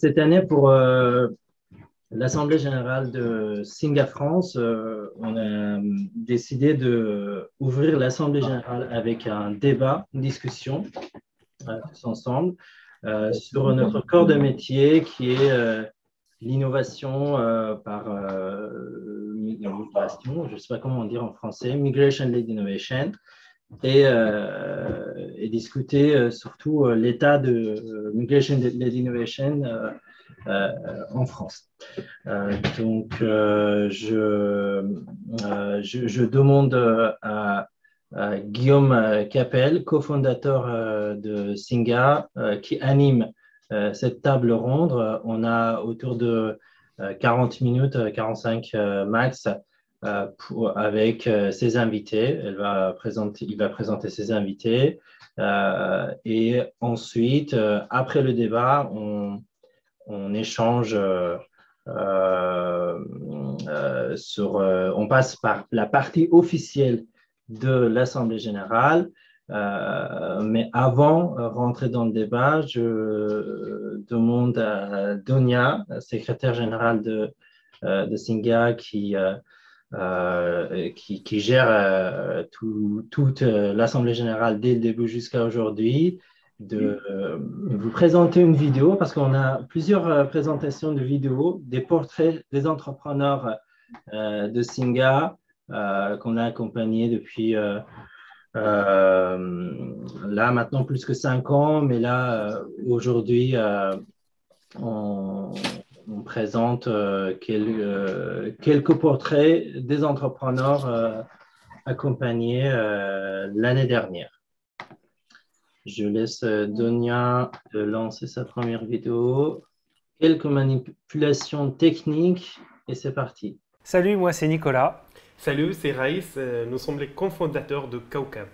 Cette année, pour l'Assemblée générale de Singa France, on a décidé d'ouvrir l'Assemblée générale avec un débat, une discussion, tous ensemble, sur notre corps de métier qui est l'innovation par migration, je ne sais pas comment dire en français, Migration-led Innovation, et discuter surtout l'état de Migration-led Innovation en France. Je demande à Guillaume Capel, cofondateur de Singa, qui anime cette table ronde. On a autour de 40 minutes, 45 max, avec ses invités. Il va présenter ses invités. Et ensuite, après le débat, on échange on passe par la partie officielle de l'Assemblée générale. Mais avant de rentrer dans le débat, je demande à Donia, secrétaire générale de Singa, qui gère toute l'Assemblée générale dès le début jusqu'à aujourd'hui, de vous présenter une vidéo, parce qu'on a plusieurs présentations de vidéos, des portraits des entrepreneurs de Singa qu'on a accompagnés depuis là maintenant plus que 5 ans, mais là aujourd'hui on présente quelques portraits des entrepreneurs accompagnés l'année dernière. Je laisse Donia lancer sa première vidéo. Quelques manipulations techniques et c'est parti. Salut, moi c'est Nicolas. Salut, c'est Raïs. Nous sommes les cofondateurs de Kaukab.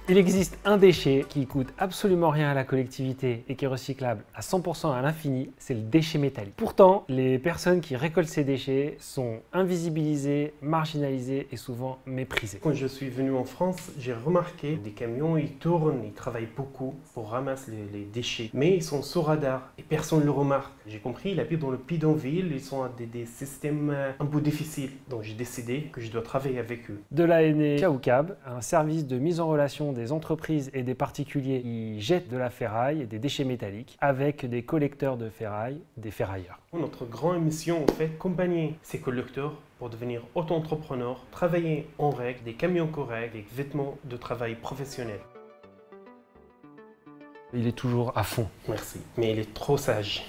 Il existe un déchet qui coûte absolument rien à la collectivité et qui est recyclable à 100% à l'infini, c'est le déchet métallique. Pourtant, les personnes qui récoltent ces déchets sont invisibilisées, marginalisées et souvent méprisées. Quand je suis venu en France, j'ai remarqué des camions, ils tournent, ils travaillent beaucoup pour ramasser les déchets, mais ils sont sous radar et personne ne le remarque. J'ai compris, ils habitent dans le bidonville, ils sont des systèmes un peu difficiles, donc j'ai décidé que je dois travailler avec eux. De là est né Kaukab, un service de mise en relation des entreprises et des particuliers qui jettent de la ferraille et des déchets métalliques avec des collecteurs de ferraille, des ferrailleurs. Notre grande mission, en fait, accompagner ces collecteurs pour devenir auto-entrepreneurs, travailler en règle, des camions corrects, des vêtements de travail professionnels. Il est toujours à fond. Merci, mais il est trop sage,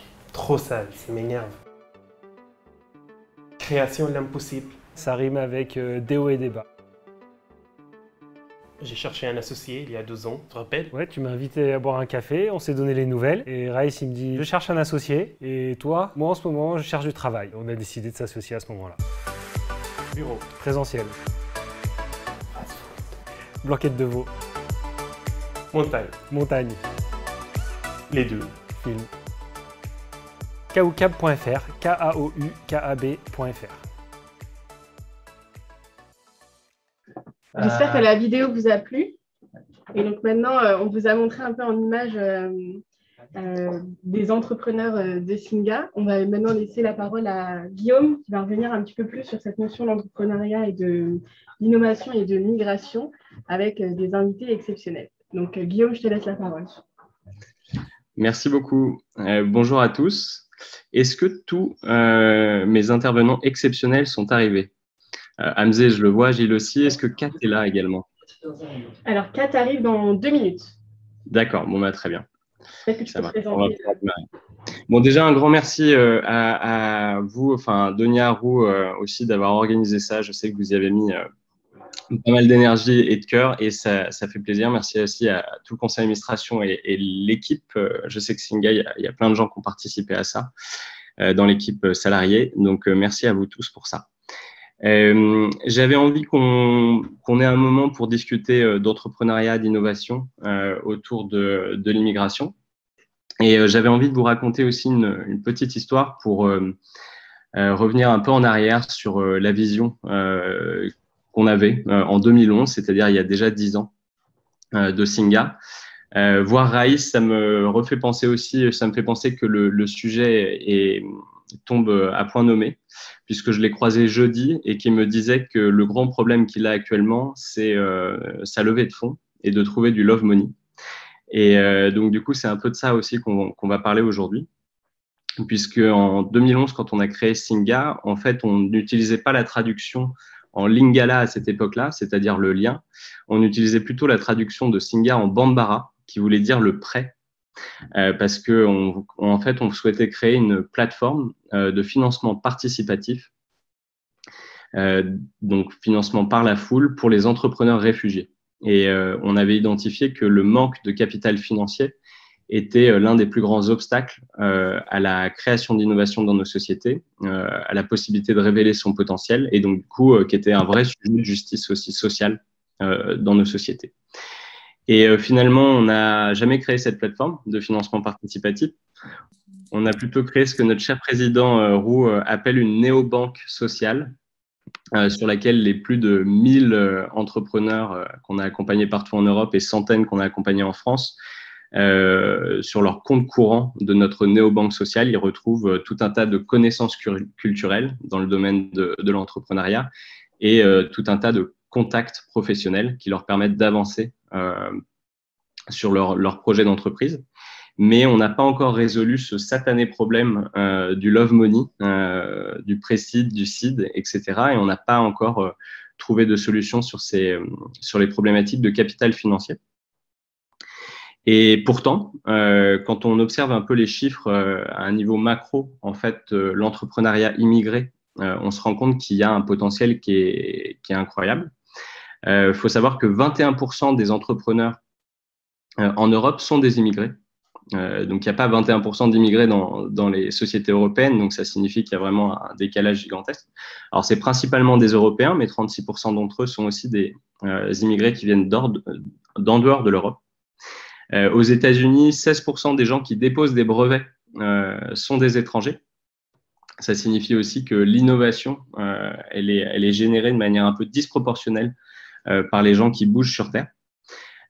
ça m'énerve. Création de l'impossible. Ça rime avec des hauts et des bas. J'ai cherché un associé il y a 2 ans, tu te rappelles? Ouais, tu m'as invité à boire un café, on s'est donné les nouvelles. Et Raïs, il me dit, je cherche un associé. Et toi, moi en ce moment, je cherche du travail. On a décidé de s'associer à ce moment-là. Bureau. Présentiel. Blanquette de veau. Montagne. Montagne. Les deux. Film. Kaukab.fr, Kaukab.fr. J'espère que la vidéo vous a plu. Et donc maintenant, on vous a montré un peu en image des entrepreneurs de Singa. On va maintenant laisser la parole à Guillaume qui va revenir un petit peu plus sur cette notion d'entrepreneuriat et d'innovation et de migration avec des invités exceptionnels. Donc Guillaume, je te laisse la parole. Merci beaucoup. Bonjour à tous. Est-ce que tous mes intervenants exceptionnels sont arrivés? Hamzé, je le vois, Gilles aussi. Est-ce que Kat est là également? Alors, Kat arrive dans 2 minutes. D'accord, bon, bah, très bien. Est-ce que tu peux te présenter? Bon, déjà, un grand merci à vous, enfin, Donia Roux aussi, d'avoir organisé ça. Je sais que vous y avez mis pas mal d'énergie et de cœur et ça fait plaisir. Merci aussi à tout le conseil d'administration et l'équipe. Je sais que Singa, il y a plein de gens qui ont participé à ça dans l'équipe salariée. Donc, merci à vous tous pour ça. J'avais envie qu'on ait un moment pour discuter d'entrepreneuriat, d'innovation autour de l'immigration. Et j'avais envie de vous raconter aussi une petite histoire pour revenir un peu en arrière sur la vision qu'on avait en 2011, c'est-à-dire il y a déjà 10 ans de Singa. Voir Raïs, ça me refait penser aussi, ça me fait penser que le sujet tombe à point nommé, puisque je l'ai croisé jeudi et qu'il me disait que le grand problème qu'il a actuellement, c'est sa levée de fonds et de trouver du love money. Et donc, du coup, c'est un peu de ça aussi qu'on va parler aujourd'hui, puisque en 2011, quand on a créé Singa, en fait, on n'utilisait pas la traduction en lingala à cette époque-là, c'est-à-dire le lien. On utilisait plutôt la traduction de Singa en bambara, qui voulait dire le prêt, parce que en fait, on souhaitait créer une plateforme de financement participatif, donc financement par la foule pour les entrepreneurs réfugiés. Et on avait identifié que le manque de capital financier était l'un des plus grands obstacles à la création d'innovation dans nos sociétés, à la possibilité de révéler son potentiel, et donc du coup, qui était un vrai sujet de justice aussi sociale dans nos sociétés. Et finalement, on n'a jamais créé cette plateforme de financement participatif. On a plutôt créé ce que notre cher président Roux appelle une néobanque sociale, sur laquelle les plus de 1000 entrepreneurs qu'on a accompagnés partout en Europe et centaines qu'on a accompagnés en France, sur leur compte courant de notre néobanque sociale, ils retrouvent tout un tas de connaissances culturelles dans le domaine de l'entrepreneuriat et tout un tas de contacts professionnels qui leur permettent d'avancer sur leur projet d'entreprise. Mais on n'a pas encore résolu ce satané problème du love money, du pré-seed, du seed, etc. Et on n'a pas encore trouvé de solution sur les problématiques de capital financier. Et pourtant, quand on observe un peu les chiffres à un niveau macro, en fait, l'entrepreneuriat immigré, on se rend compte qu'il y a un potentiel qui est incroyable. Faut savoir que 21% des entrepreneurs en Europe sont des immigrés. Donc, il n'y a pas 21% d'immigrés dans les sociétés européennes, donc ça signifie qu'il y a vraiment un décalage gigantesque. Alors, c'est principalement des Européens, mais 36% d'entre eux sont aussi des immigrés qui viennent d'en dehors de l'Europe. Aux États-Unis, 16% des gens qui déposent des brevets sont des étrangers. Ça signifie aussi que l'innovation, elle est générée de manière un peu disproportionnelle par les gens qui bougent sur Terre.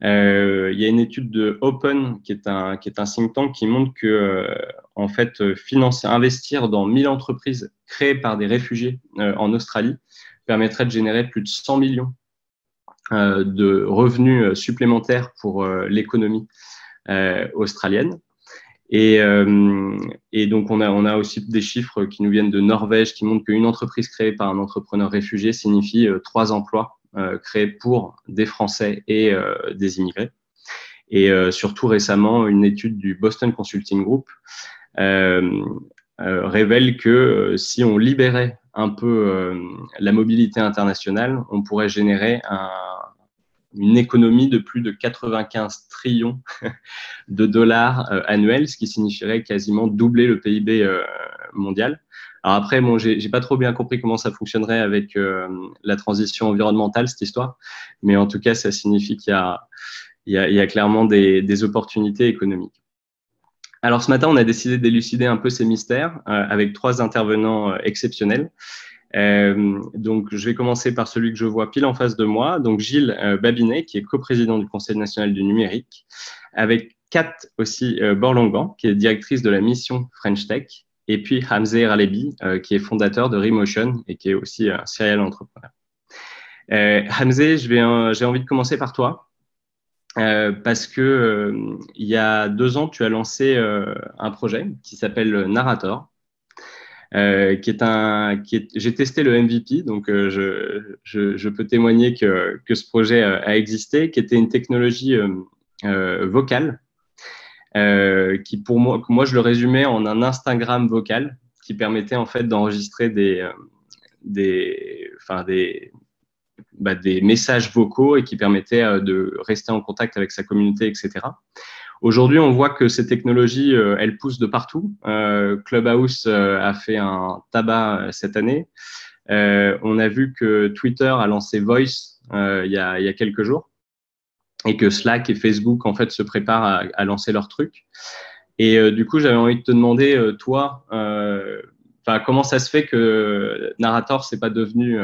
Il y a une étude de Open, qui est un think tank, qui montre que, en fait, investir dans 1000 entreprises créées par des réfugiés en Australie permettrait de générer plus de 100 millions de revenus supplémentaires pour l'économie australienne. Et donc, on a aussi des chiffres qui nous viennent de Norvège qui montrent qu'une entreprise créée par un entrepreneur réfugié signifie 3 emplois créés pour des Français et des immigrés. Et surtout récemment, une étude du Boston Consulting Group révèle que si on libérait un peu la mobilité internationale, on pourrait générer une économie de plus de 95 trillions de dollars annuels, ce qui signifierait quasiment doubler le PIB mondial. Alors après, bon, j'ai pas trop bien compris comment ça fonctionnerait avec la transition environnementale, cette histoire, mais en tout cas, ça signifie qu'il y a clairement des opportunités économiques. Alors ce matin, on a décidé d'élucider un peu ces mystères avec 3 intervenants exceptionnels. Donc, je vais commencer par celui que je vois pile en face de moi, donc Gilles Babinet, qui est coprésident du Conseil national du numérique, avec Kat aussi Borlongan, qui est directrice de la mission French Tech, et puis Hamzé Ralebi, qui est fondateur de Remotion et qui est aussi un serial entrepreneur. Hamzé, j'ai envie de commencer par toi, parce que il y a 2 ans, tu as lancé un projet qui s'appelle Narrator. J'ai testé le MVP, donc je peux témoigner que ce projet a existé, qui était une technologie vocale, qui pour moi je le résumais en un Instagram vocal qui permettait en fait d'enregistrer des messages vocaux et qui permettait de rester en contact avec sa communauté, etc. Aujourd'hui, on voit que ces technologies, elles poussent de partout. Clubhouse a fait un tabac cette année. On a vu que Twitter a lancé Voice il y a quelques jours et que Slack et Facebook, en fait, se préparent à lancer leur truc. Et du coup, j'avais envie de te demander, toi, comment ça se fait que Narrator, c'est pas devenu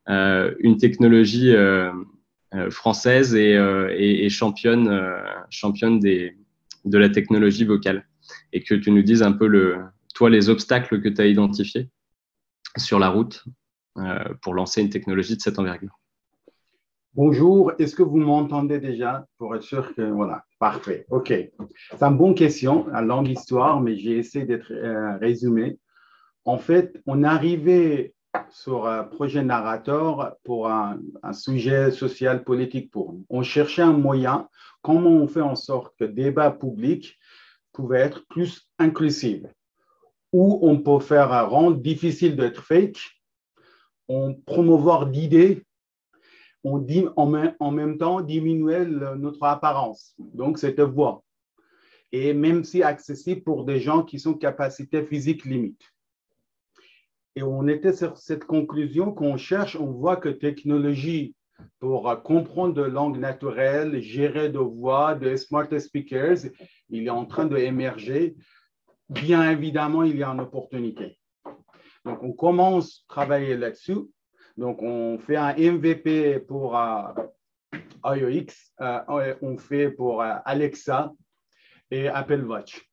une technologie française et championne de la technologie vocale. Et que tu nous dises un peu, toi, les obstacles que tu as identifiés sur la route pour lancer une technologie de cette envergure. Bonjour, est-ce que vous m'entendez déjà pour être sûr que, voilà, parfait, ok. C'est une bonne question, une longue histoire, mais j'ai essayé d'être résumé. En fait, on est arrivé sur un projet Narrator pour un sujet social politique pour nous. On cherchait un moyen, comment on fait en sorte que le débat public pouvait être plus inclusif, où on peut faire rendre difficile d'être fake, on promouvoir d'idées, on dit en même temps diminuer notre apparence. Donc, c'était voix. Et même si accessible pour des gens qui sont capacités physiques limites. Et on était sur cette conclusion qu'on cherche, on voit que technologie pour comprendre de langue naturelle, gérer de voix, de smart speakers, il est en train d'émerger. Bien évidemment, il y a une opportunité. Donc, on commence à travailler là-dessus. Donc, on fait un MVP pour iOX, on fait pour Alexa et Apple Watch.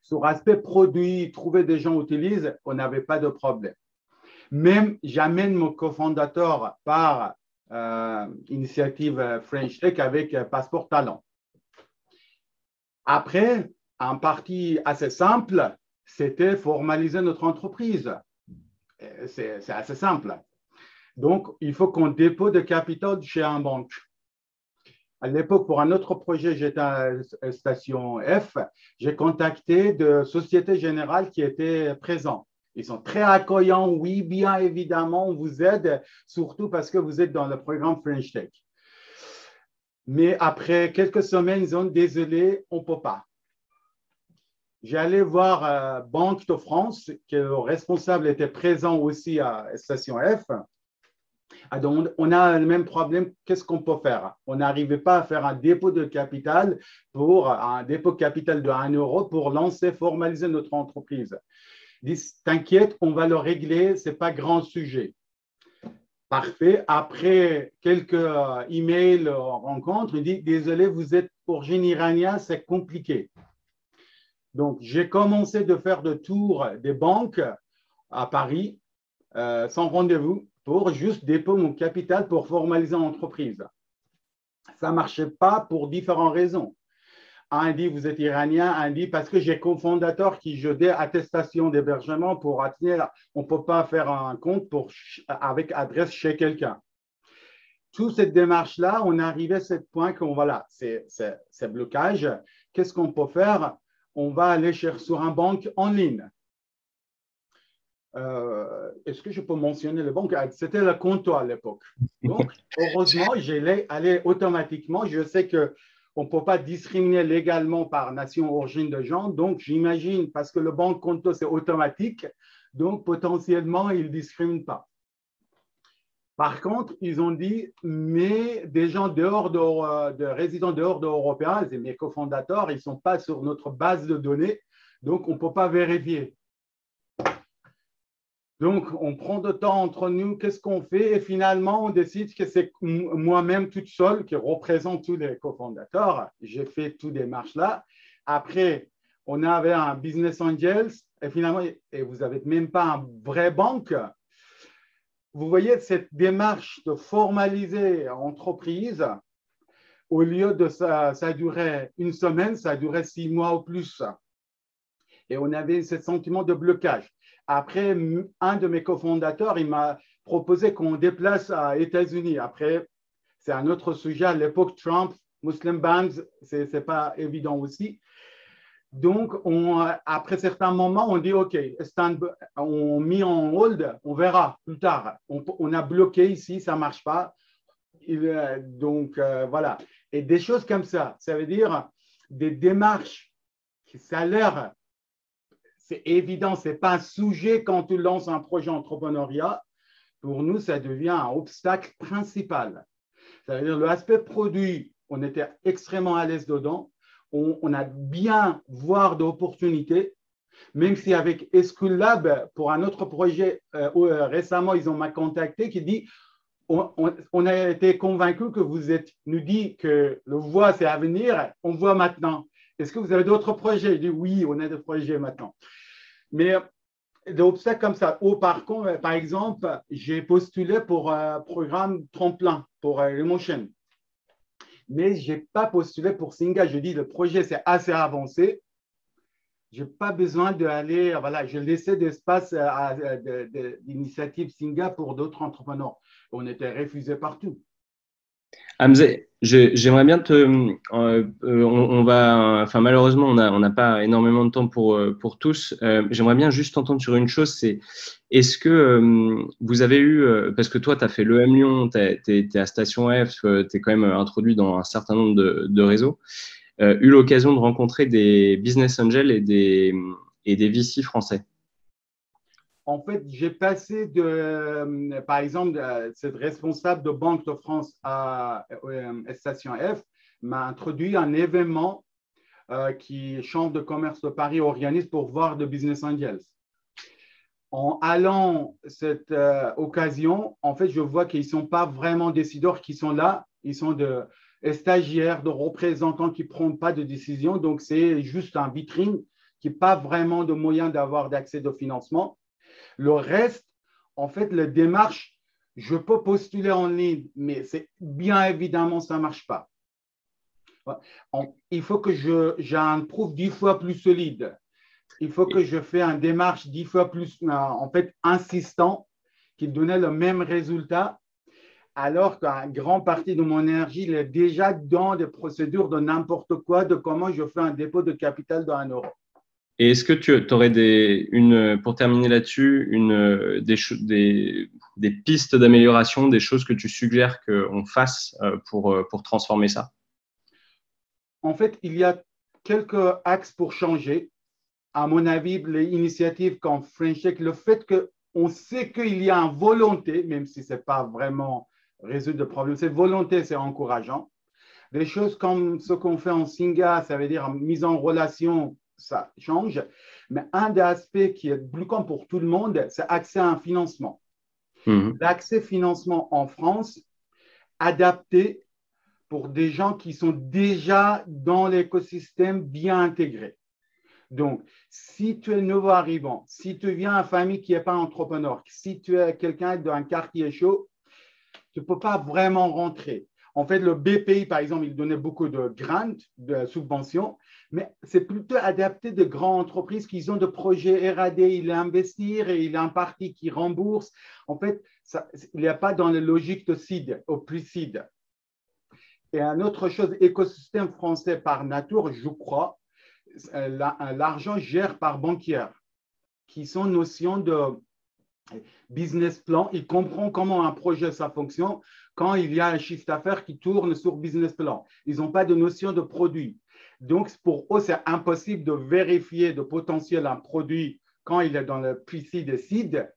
Sur l'aspect produit, trouver des gens utilisent, on n'avait pas de problème. Même, j'amène mon cofondateur par initiative French Tech avec Passeport Talent. Après, un parti assez simple, c'était formaliser notre entreprise. C'est assez simple. Donc, il faut qu'on dépose de capital chez un banque. À l'époque, pour un autre projet, j'étais à Station F, j'ai contacté de Société Générale qui étaient présents. Ils sont très accueillants. Oui, bien évidemment, on vous aide, surtout parce que vous êtes dans le programme French Tech. Mais après quelques semaines, ils ont dit, désolé, on ne peut pas. J'allais voir Banque de France, que le responsable était présent aussi à Station F. Donc, on a le même problème, qu'est-ce qu'on peut faire? On n'arrivait pas à faire un dépôt de capital de 1 euro pour lancer, formaliser notre entreprise. Ils disent, t'inquiète, on va le régler, ce n'est pas grand sujet. Parfait. Après quelques emails, rencontres, il dit, désolé, vous êtes d'origine iranienne, c'est compliqué. Donc, j'ai commencé de faire le tour des banques à Paris, sans rendez-vous, pour juste déposer mon capital pour formaliser l'entreprise. Ça ne marchait pas pour différentes raisons. Un dit, vous êtes iranien, un dit, parce que j'ai cofondateur qui je dis attestation d'hébergement pour atteindre, on ne peut pas faire un compte avec adresse chez quelqu'un. Toute cette démarche-là, on est arrivé à ce point que voilà, c'est blocage. Qu'est-ce qu'on peut faire? On va aller chercher sur un banque en ligne. Est-ce que je peux mentionner le banque? C'était le Conto à l'époque. Donc, heureusement, j'allais aller automatiquement. Je sais qu'on ne peut pas discriminer légalement par nation origine de gens. Donc, j'imagine, parce que le banque Conto, c'est automatique. Donc, potentiellement, ils ne discriminent pas. Par contre, ils ont dit, mais des gens de résidents dehors d'Européens, c'est mes cofondateurs, ils ne sont pas sur notre base de données. Donc, on ne peut pas vérifier. Donc, on prend de temps entre nous, qu'est-ce qu'on fait? Et finalement, on décide que c'est moi-même toute seule qui représente tous les cofondateurs. J'ai fait toutes les démarches-là. Après, on avait un business angels et finalement, et vous n'avez même pas un vrai banque. Vous voyez, cette démarche de formaliser l'entreprise, au lieu de ça durait 1 semaine, ça durait 6 mois ou plus. Et on avait ce sentiment de blocage. Après, un de mes cofondateurs, il m'a proposé qu'on déplace à États-Unis. Après, c'est un autre sujet. À l'époque, Trump, Muslim bans, ce n'est pas évident aussi. Donc, après certains moments, on dit OK, on met en hold, on verra plus tard. On a bloqué ici, ça ne marche pas. Donc, voilà. Et des choses comme ça veut dire des démarches qui ça a l'air. C'est évident, ce n'est pas un sujet quand tu lances un projet entrepreneuriat. Pour nous, ça devient un obstacle principal. Ça veut dire l'aspect produit, on était extrêmement à l'aise dedans. On a bien voir d'opportunités, même si avec School Lab, pour un autre projet, récemment, ils ont m'a contacté qui dit on a été convaincus que vous nous dit que le voie, c'est à venir, on voit maintenant. Est-ce que vous avez d'autres projets? Je dis oui, on a des projets maintenant. Mais des obstacles comme ça. Ou par contre, par exemple, j'ai postulé pour un programme tremplin pour Emotion. Mais je n'ai pas postulé pour Singa. Je dis le projet, c'est assez avancé. Je n'ai pas besoin d'aller, voilà, je laissais d'espace d'initiative Singa pour d'autres entrepreneurs. On était refusés partout. Hamzé, j'aimerais bien on va, enfin malheureusement on n'a pas énormément de temps pour tous. J'aimerais bien juste t'entendre sur une chose, c'est est-ce que vous avez eu, parce que toi tu as fait l'EM Lyon, tu es à Station F, tu es quand même introduit dans un certain nombre de réseaux, eu l'occasion de rencontrer des business angels et des VC français? En fait, j'ai passé par exemple, cette responsable de Banque de France à Station F m'a introduit un événement qui Chambre de commerce de Paris organise pour voir de business angels. En allant cette occasion, en fait, je vois qu'ils ne sont pas vraiment décideurs qui sont là. Ils sont des stagiaires, de représentants qui ne prennent pas de décision. Donc, c'est juste un vitrine qui n'a pas vraiment de moyen d'avoir d'accès au financement. Le reste, en fait, la démarche, je peux postuler en ligne, mais c'est bien évidemment, ça ne marche pas. Il faut que j'ai un proof 10 fois plus solide. Il faut que je fasse une démarche 10 fois plus, en fait, insistant, qui donnait le même résultat, alors qu'une grande partie de mon énergie est déjà dans des procédures de n'importe quoi, de comment je fais un dépôt de capital de 1 euro. Et est-ce que tu aurais pour terminer là-dessus, des pistes d'amélioration, des choses que tu suggères qu'on fasse pour transformer ça? En fait, il y a quelques axes pour changer. À mon avis, les initiatives comme French Tech, le fait qu'on sait qu'il y a une volonté, même si ce n'est pas vraiment résoudre le problème, cette volonté, c'est encourageant. Des choses comme ce qu'on fait en Singa, ça veut dire mise en relation, ça change. Mais un des aspects qui est bloquant pour tout le monde, c'est l'accès à un financement. L'accès financement en France, adapté pour des gens qui sont déjà dans l'écosystème bien intégré. Donc, si tu es nouveau arrivant, si tu viens d'une famille qui n'est pas entrepreneur, si tu es quelqu'un d'un quartier chaud, tu ne peux pas vraiment rentrer. En fait, le BPI, par exemple, il donnait beaucoup de grants, de subventions, mais c'est plutôt adapté de grandes entreprises qui ont des projets R&D, il investir et il a un parti qui rembourse. En fait, il n'y a pas dans la logique de seed, au pre-seed. Et une autre chose, écosystème français par nature, je crois, l'argent gère par banquière, qui sont notions de business plan. Ils comprennent comment un projet, ça fonctionne quand il y a un chiffre d'affaires qui tourne sur business plan. Ils n'ont pas de notion de produit. Donc, pour eux, c'est impossible de vérifier le potentiel d'un produit quand il est dans le pre-seed et seed.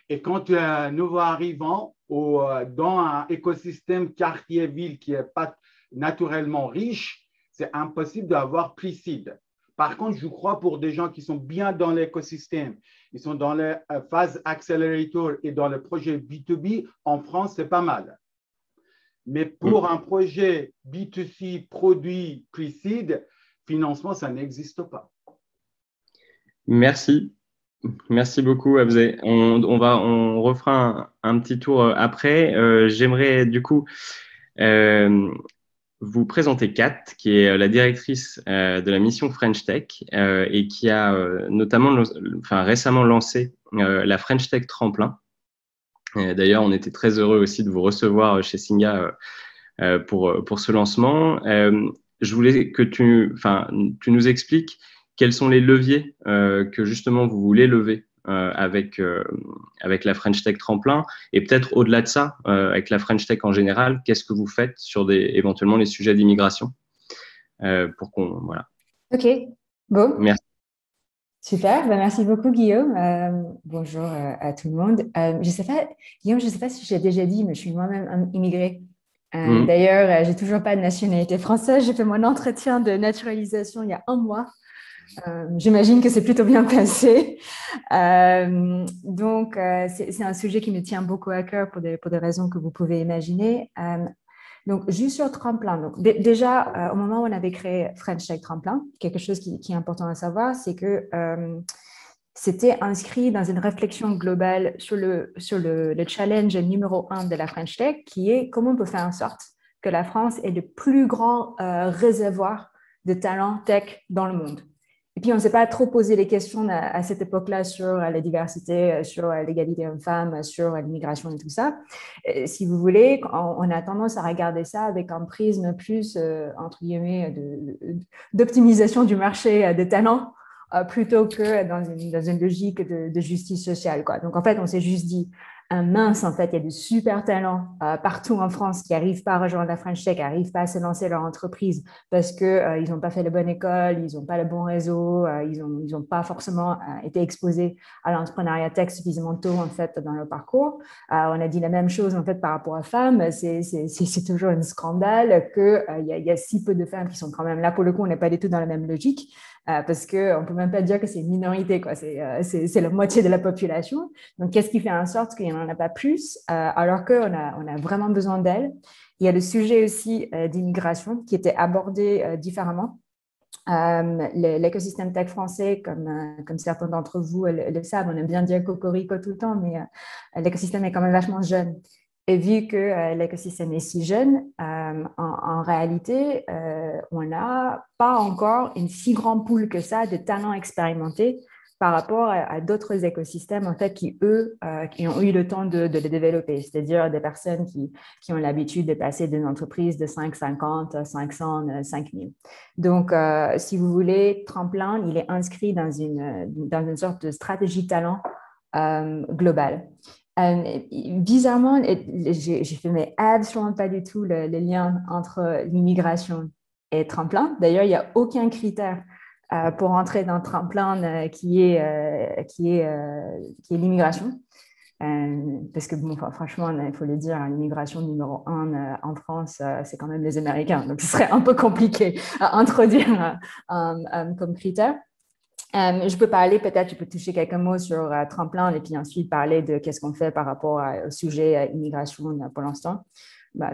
Et quand tu es un nouveau arrivant dans un écosystème quartier-ville qui n'est pas naturellement riche, c'est impossible d'avoir pre-seed. Par contre, je crois pour des gens qui sont bien dans l'écosystème, ils sont dans la phase accelerator et dans le projet B2B, en France, c'est pas mal. Mais pour un projet B2C, produit pre-seed, financement, ça n'existe pas. Merci. Merci beaucoup, Hamzé. On refera un petit tour après. J'aimerais du coup vous présenter Kat, qui est la directrice de la mission French Tech et qui a notamment, récemment lancé la French Tech Tremplin. D'ailleurs, on était très heureux aussi de vous recevoir chez Singa pour ce lancement. Je voulais que tu nous expliques quels sont les leviers que justement vous voulez lever avec la French Tech Tremplin et peut-être au-delà de ça, avec la French Tech en général, qu'est-ce que vous faites sur éventuellement les sujets d'immigration pour qu'on… Voilà. Ok, bon. Merci. Super, merci beaucoup Guillaume. Bonjour à tout le monde. Je sais pas, Guillaume, je ne sais pas si je l'ai déjà dit, mais je suis moi-même immigrée. D'ailleurs, j'ai toujours pas de nationalité française. J'ai fait mon entretien de naturalisation il y a 1 mois. J'imagine que c'est plutôt bien passé. Donc, c'est un sujet qui me tient beaucoup à cœur pour des raisons que vous pouvez imaginer. Donc, juste sur Tremplin. Donc, déjà, au moment où on avait créé French Tech Tremplin, quelque chose qui est important à savoir, c'est que c'était inscrit dans une réflexion globale sur le challenge numéro 1 de la French Tech, qui est comment on peut faire en sorte que la France ait le plus grand réservoir de talents tech dans le monde. Et puis, on ne s'est pas trop posé les questions à cette époque-là sur la diversité, sur l'égalité hommes-femmes, sur l'immigration et tout ça. Si vous voulez, on a tendance à regarder ça avec un prisme plus, entre guillemets, d'optimisation du marché des talents plutôt que dans une logique de justice sociale, quoi. Donc, en fait, on s'est juste dit, mince, en fait, il y a de super talents partout en France qui n'arrivent pas à rejoindre la French Tech, qui n'arrivent pas à se lancer leur entreprise parce qu'ils n'ont pas fait la bonne école, ils n'ont pas le bon réseau, ils n'ont pas forcément été exposés à l'entrepreneuriat tech suffisamment tôt, en fait, dans leur parcours. On a dit la même chose, en fait, par rapport aux femmes. C'est toujours un scandale qu'il y a si peu de femmes qui sont quand même là. Pour le coup, on n'est pas du tout dans la même logique. Parce qu'on ne peut même pas dire que c'est une minorité, quoi. C'est la moitié de la population. Donc, qu'est-ce qui fait en sorte qu'il n'y en a pas plus alors qu'on a vraiment besoin d'elles? Il y a le sujet aussi d'immigration qui était abordé différemment. L'écosystème tech français, comme certains d'entre vous le savent, on aime bien dire cocorico tout le temps, mais l'écosystème est quand même vachement jeune. Et vu que l'écosystème est si jeune, en réalité, on n'a pas encore une si grande pool que ça de talents expérimentés par rapport à d'autres écosystèmes en fait, qui, eux, qui ont eu le temps de les développer, c'est-à-dire des personnes qui ont l'habitude de passer d'une entreprise de 550, 500, 5000. Donc, si vous voulez, Tremplin, il est inscrit dans une sorte de stratégie talent globale. Bizarrement, j'ai fait mais absolument pas du tout le lien entre l'immigration et Tremplin. D'ailleurs, il n'y a aucun critère pour entrer dans Tremplin qui est l'immigration. Parce que, bon, franchement, il faut le dire, l'immigration numéro 1 en France, c'est quand même les Américains. Donc, ce serait un peu compliqué à introduire comme critère. Je peux parler, peut-être, je peux toucher quelques mots sur Tremplin et puis ensuite parler de qu'est-ce qu'on fait par rapport au sujet immigration pour l'instant.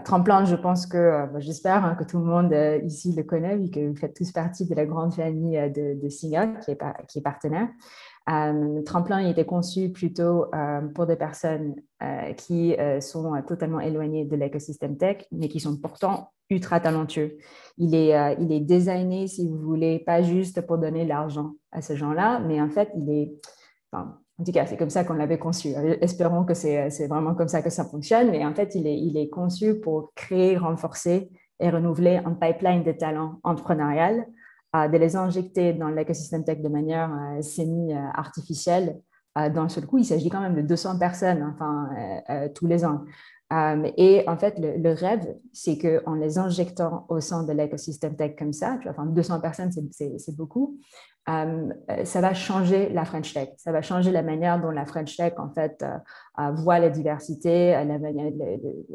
Tremplin, je pense que, j'espère que tout le monde ici le connaît, vu que vous faites tous partie de la grande famille de Singa, qui est partenaire. Tremplin il était conçu plutôt pour des personnes qui sont totalement éloignées de l'écosystème tech, mais qui sont pourtant ultra talentueux. Il est designé, si vous voulez, pas juste pour donner l'argent à ces gens-là, mais en fait, en tout cas, c'est comme ça qu'on l'avait conçu. Espérons que c'est vraiment comme ça que ça fonctionne, mais en fait, il est conçu pour créer, renforcer et renouveler un pipeline de talents entrepreneurial, de les injecter dans l'écosystème tech de manière semi-artificielle. D'un seul coup, il s'agit quand même de 200 personnes tous les ans. Et en fait, le rêve, c'est qu'en les injectant au sein de l'écosystème tech comme ça, 200 personnes, c'est beaucoup, ça va changer la French Tech. Ça va changer la manière dont la French Tech, en fait, voit la diversité.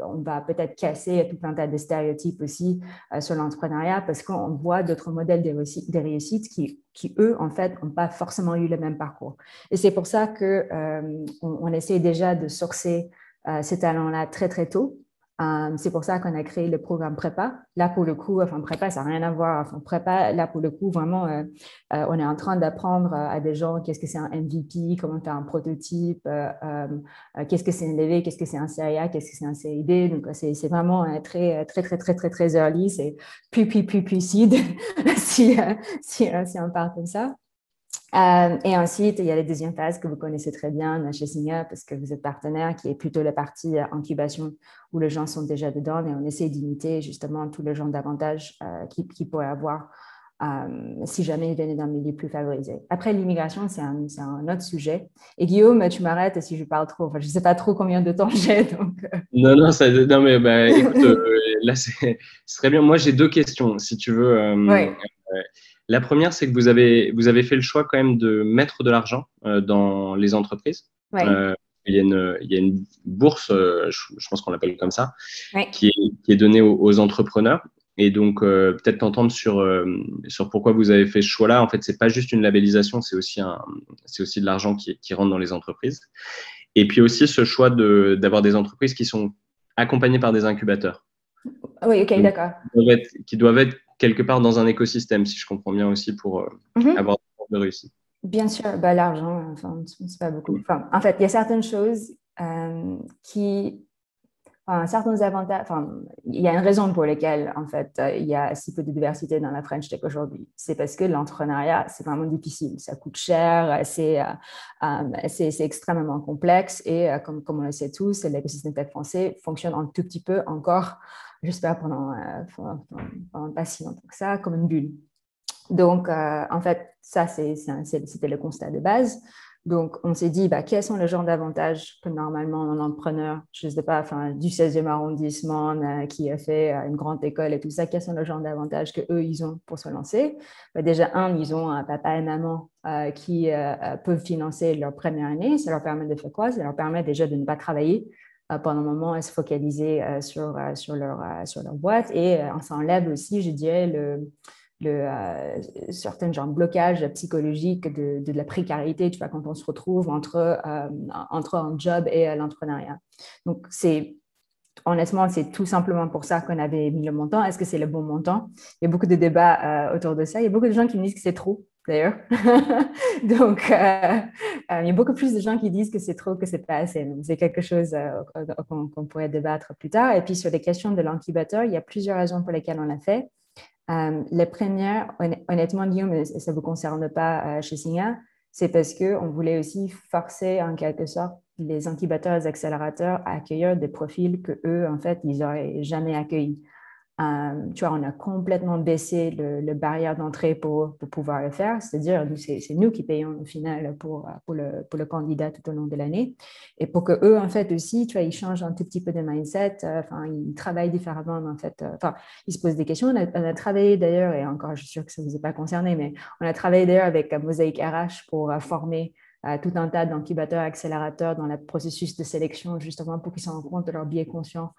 On va peut-être casser tout un tas de stéréotypes aussi sur l'entrepreneuriat parce qu'on voit d'autres modèles de réussite qui, eux, en fait, n'ont pas forcément eu le même parcours. Et c'est pour ça qu'on essaie déjà de sourcer ces talents-là très, très tôt. C'est pour ça qu'on a créé le programme Prépa. Là, pour le coup, Prépa, ça n'a rien à voir. Prépa, là, pour le coup, vraiment, on est en train d'apprendre à des gens qu'est-ce que c'est un MVP, comment faire un prototype, qu'est-ce que c'est un LV, qu'est-ce que c'est un série A, qu'est-ce que c'est un série B. Donc, c'est vraiment très, très, très, très, très, très early. C'est puis seed, si on parle comme ça. Et ensuite, il y a la deuxième phase que vous connaissez très bien chez Singa parce que vous êtes partenaire, qui est plutôt la partie incubation où les gens sont déjà dedans et on essaie d'imiter justement tous les gens d'avantages qu'ils pourraient avoir si jamais ils venaient d'un milieu plus favorisé. Après, l'immigration, c'est un autre sujet. Et Guillaume, tu m'arrêtes si je parle trop. Je ne sais pas trop combien de temps j'ai. Donc... Non, mais écoute, là, c'est très bien. Moi, j'ai deux questions, si tu veux. Oui. La première, c'est que vous avez fait le choix quand même de mettre de l'argent dans les entreprises. Oui. Il y a une bourse, je pense qu'on l'appelle comme ça, oui. qui est donnée aux entrepreneurs. Et donc, peut-être t'entendre sur pourquoi vous avez fait ce choix-là. En fait, c'est pas juste une labellisation, c'est aussi de l'argent qui rentre dans les entreprises. Et puis aussi ce choix d'avoir des entreprises qui sont accompagnées par des incubateurs. Oui, ok, d'accord. Qui doivent être quelque part dans un écosystème, si je comprends bien aussi, pour avoir des chances de réussite. Bien sûr, bah, l'argent, enfin, c'est pas beaucoup. Enfin, en fait, il y a certaines choses qui... Enfin, certains avantages, enfin, il y a une raison pour laquelle, en fait, il y a si peu de diversité dans la French Tech aujourd'hui. C'est parce que l'entrepreneuriat, c'est vraiment difficile. Ça coûte cher, c'est extrêmement complexe et comme on le sait tous, l'écosystème tech français fonctionne un tout petit peu encore, j'espère pendant pas si longtemps que ça, comme une bulle. Donc, en fait, ça, c'était le constat de base. Donc, on s'est dit, bah, quels sont les genres d'avantages que normalement un entrepreneur, je ne sais pas, enfin, du 16e arrondissement qui a fait une grande école et tout ça, quels sont les genres d'avantages qu'eux, ils ont pour se lancer? Bah, déjà, ils ont un papa et maman qui peuvent financer leur première année. Ça leur permet de faire quoi? Ça leur permet déjà de ne pas travailler pendant un moment et se focaliser sur leur boîte. Et ça enlève aussi, je dirais, certains genres de blocages psychologiques de la précarité, tu vois, quand on se retrouve entre un job et l'entrepreneuriat. Donc, honnêtement, c'est tout simplement pour ça qu'on avait mis le montant. Est-ce que c'est le bon montant? Il y a beaucoup de débats autour de ça. Il y a beaucoup de gens qui me disent que c'est trop, d'ailleurs. Donc, il y a beaucoup plus de gens qui disent que c'est trop, que c'est pas assez. Donc, c'est quelque chose qu'on pourrait débattre plus tard. Et puis, sur les questions de l'incubateur, il y a plusieurs raisons pour lesquelles on l'a fait. Les premières, honnêtement, Guillaume, ça ne vous concerne pas chez Singa, c'est parce qu'on voulait aussi forcer en quelque sorte les incubateurs et les accélérateurs à accueillir des profils qu'eux, en fait, ils n'auraient jamais accueillis. Tu vois, on a complètement baissé le barrière d'entrée pour pouvoir le faire, c'est-à-dire c'est nous qui payons au final pour le candidat tout au long de l'année et pour que eux en fait aussi, tu vois, ils changent un tout petit peu de mindset, enfin ils travaillent différemment en fait, enfin ils se posent des questions. On a travaillé d'ailleurs, et encore je suis sûre que ça ne vous est pas concerné, mais on a travaillé d'ailleurs avec Mosaic RH pour former tout un tas d'incubateurs, accélérateurs dans le processus de sélection justement pour qu'ils se rendent compte de leur biais conscient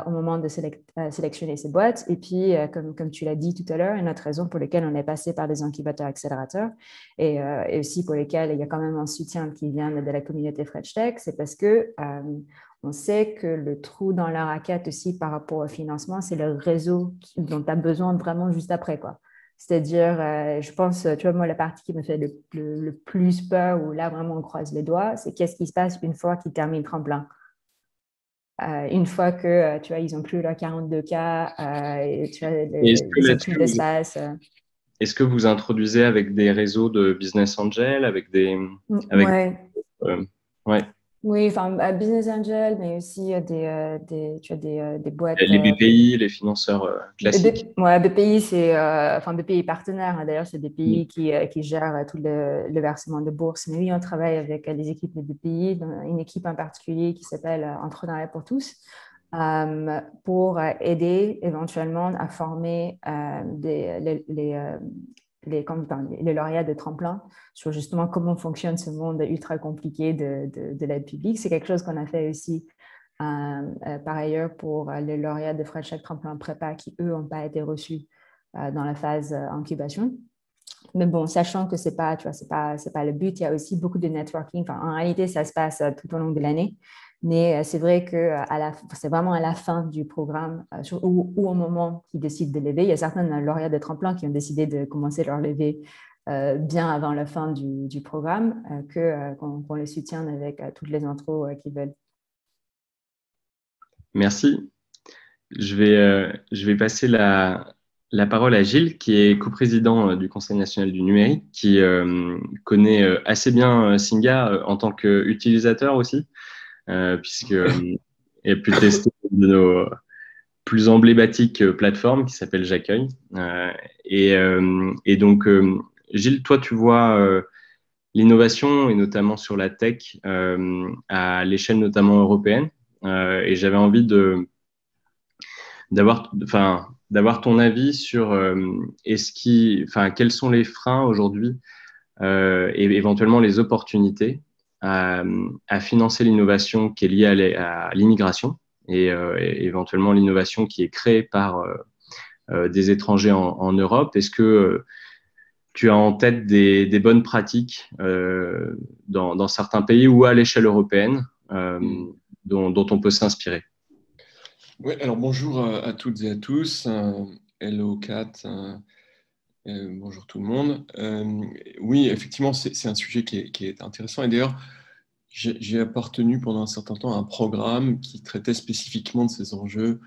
au moment de sélectionner ces boîtes. Et puis, comme tu l'as dit tout à l'heure, une autre raison pour laquelle on est passé par des incubateurs accélérateurs et aussi pour lesquels il y a quand même un soutien qui vient de la communauté French Tech, c'est parce que on sait que le trou dans la raquette aussi par rapport au financement, c'est le réseau dont tu as besoin vraiment juste après, quoi. C'est-à-dire, je pense, tu vois, moi, la partie qui me fait le plus peur, où là, vraiment, on croise les doigts, c'est qu'est-ce qui se passe une fois qu'ils terminent le tremplin. Une fois que, tu vois, ils n'ont plus leur 42K, et, tu vois, ils n'ont plus d'espace. Est-ce que vous introduisez avec des réseaux de business angel, avec des... Ouais. Ouais. Oui, enfin, business angel, mais aussi des boîtes. Les BPI, les financeurs classiques. Ouais, BPI, c'est BPI partenaire. D'ailleurs, c'est BPI qui gère tout le versement de bourse. Mais oui, on travaille avec les équipes de BPI, une équipe en particulier qui s'appelle Entrepreneuriat pour tous, pour aider éventuellement à former les lauréats de tremplin sur justement comment fonctionne ce monde ultra compliqué de l'aide publique. C'est quelque chose qu'on a fait aussi par ailleurs pour les lauréats de French Tech Tremplin Prépa qui, eux, n'ont pas été reçus dans la phase incubation. Mais bon, sachant que c'est pas le but, il y a aussi beaucoup de networking. Enfin, en réalité, ça se passe tout au long de l'année. Mais c'est vrai que c'est vraiment à la fin du programme ou au moment qu'ils décident de lever. Il y a certains lauréats de tremplin qui ont décidé de commencer leur levée bien avant la fin du programme qu'on les soutienne avec toutes les intros qu'ils veulent. Merci. Je vais passer la parole à Gilles, qui est coprésident du Conseil national du numérique, qui connaît assez bien Singa en tant qu'utilisateur aussi, puisqu'il a pu tester une de nos plus emblématiques plateformes qui s'appelle J'accueille. Et donc, Gilles, toi, tu vois l'innovation, et notamment sur la tech, à l'échelle notamment européenne. Et j'avais envie d'avoir ton avis sur quels sont les freins aujourd'hui et éventuellement les opportunités à financer l'innovation qui est liée à l'immigration et éventuellement l'innovation qui est créée par des étrangers en Europe. Est-ce que tu as en tête des bonnes pratiques dans certains pays ou à l'échelle européenne dont on peut s'inspirer? Oui, alors bonjour à toutes et à tous. Hello Kat, bonjour tout le monde. Oui, effectivement, c'est un sujet qui est intéressant. Et d'ailleurs, j'ai appartenu pendant un certain temps à un programme qui traitait spécifiquement de ces enjeux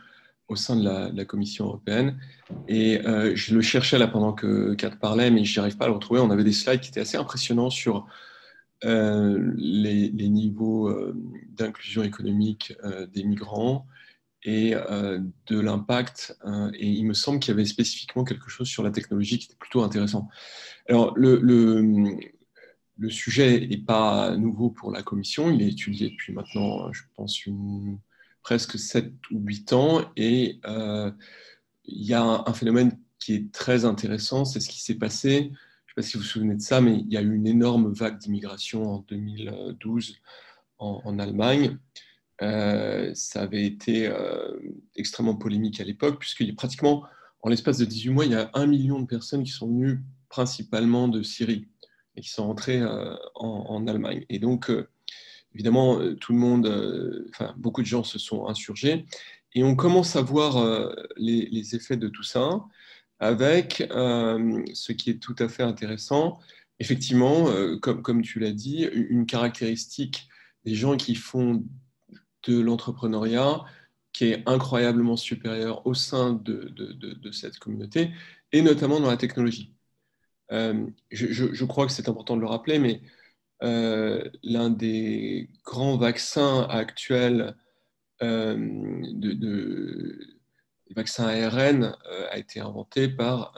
au sein de la Commission européenne. Et je le cherchais là pendant que Kat parlait, mais je n'arrive pas à le retrouver. On avait des slides qui étaient assez impressionnants sur les niveaux d'inclusion économique des migrants et de l'impact. Et il me semble qu'il y avait spécifiquement quelque chose sur la technologie qui était plutôt intéressant. Alors, le sujet n'est pas nouveau pour la Commission. Il est étudié depuis maintenant, je pense, presque 7 ou 8 ans. Et il y a un phénomène qui est très intéressant. C'est ce qui s'est passé. Je ne sais pas si vous vous souvenez de ça, mais il y a eu une énorme vague d'immigration en 2012 en Allemagne. Ça avait été extrêmement polémique à l'époque, puisqu'il y a pratiquement, en l'espace de 18 mois, il y a 1 million de personnes qui sont venues principalement de Syrie et qui sont rentrées en Allemagne. Et donc, évidemment, tout le monde, beaucoup de gens se sont insurgés. Et on commence à voir les effets de tout ça avec ce qui est tout à fait intéressant. Effectivement, comme tu l'as dit, une caractéristique des gens qui font de l'entrepreneuriat qui est incroyablement supérieure au sein de cette communauté, et notamment dans la technologie. Je crois que c'est important de le rappeler, mais l'un des grands vaccins actuels, les vaccins ARN, a été inventé par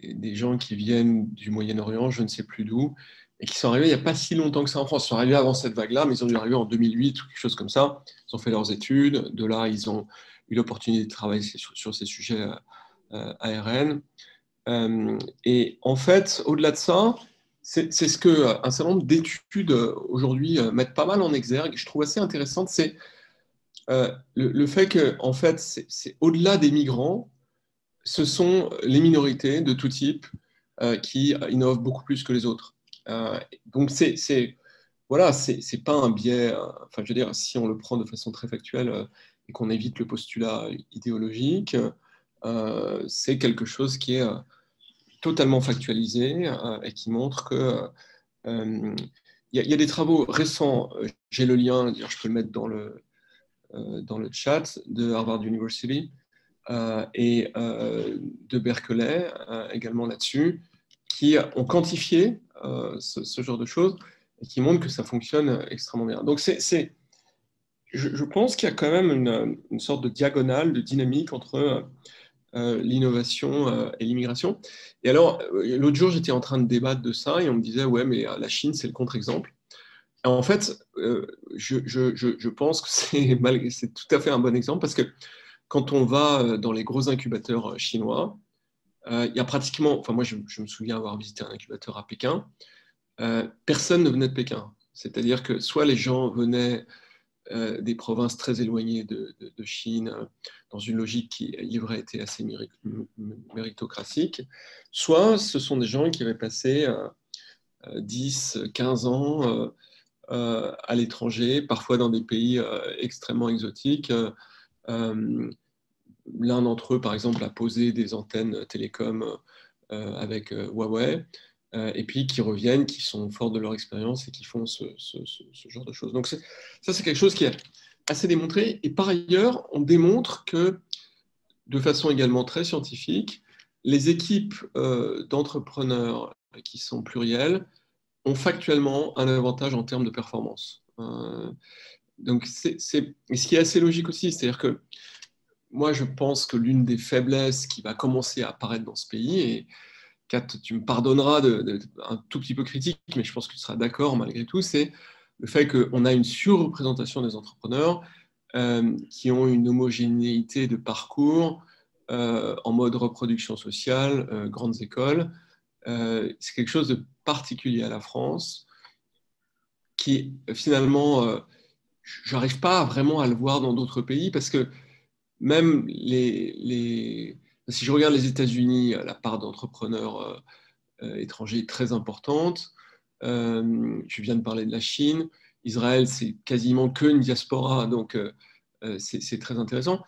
des gens qui viennent du Moyen-Orient, je ne sais plus d'où, et qui sont arrivés il n'y a pas si longtemps que ça en France. Ils sont arrivés avant cette vague-là, mais ils ont dû arriver en 2008 ou quelque chose comme ça. Ils ont fait leurs études. De là, ils ont eu l'opportunité de travailler sur ces sujets ARN. Et en fait, au-delà de ça, c'est ce qu'un certain nombre d'études aujourd'hui mettent pas mal en exergue. Je trouve assez intéressant, c'est le fait que, en fait, c'est au-delà des migrants, ce sont les minorités de tout type qui innovent beaucoup plus que les autres. Donc, voilà, c'est pas un biais. Enfin, je veux dire, si on le prend de façon très factuelle et qu'on évite le postulat idéologique, c'est quelque chose qui est totalement factualisé et qui montre que il y a des travaux récents. J'ai le lien, je peux le mettre dans le chat, de Harvard University et de Berkeley également là-dessus, qui ont quantifié ce genre de choses et qui montrent que ça fonctionne extrêmement bien. Donc, je pense qu'il y a quand même une sorte de diagonale, de dynamique entre l'innovation et l'immigration. Et alors, l'autre jour, j'étais en train de débattre de ça et on me disait, ouais, mais la Chine, c'est le contre-exemple. Et en fait, je pense que c'est tout à fait un bon exemple parce que quand on va dans les gros incubateurs chinois, il y a pratiquement, enfin moi je me souviens avoir visité un incubateur à Pékin, personne ne venait de Pékin. C'est-à-dire que soit les gens venaient des provinces très éloignées de Chine, dans une logique qui livrait été assez méritocratique, soit ce sont des gens qui avaient passé 10, 15 ans à l'étranger, parfois dans des pays extrêmement exotiques. L'un d'entre eux, par exemple, a posé des antennes télécom avec Huawei, et puis qui reviennent, qui sont forts de leur expérience et qui font ce genre de choses. Donc ça, c'est quelque chose qui est assez démontré. Et par ailleurs, on démontre que, de façon également très scientifique, les équipes d'entrepreneurs qui sont plurielles ont factuellement un avantage en termes de performance. Donc ce qui est assez logique aussi, c'est-à-dire que moi, je pense que l'une des faiblesses qui va commencer à apparaître dans ce pays, et Kat, tu me pardonneras un tout petit peu critique, mais je pense que tu seras d'accord malgré tout, c'est le fait qu'on a une surreprésentation des entrepreneurs qui ont une homogénéité de parcours en mode reproduction sociale, grandes écoles. C'est quelque chose de particulier à la France qui, finalement, je n'arrive pas vraiment à le voir dans d'autres pays parce que même les Si je regarde les États-Unis, la part d'entrepreneurs étrangers est très importante. Je viens de parler de la Chine. Israël, c'est quasiment qu'une diaspora, donc c'est très intéressant.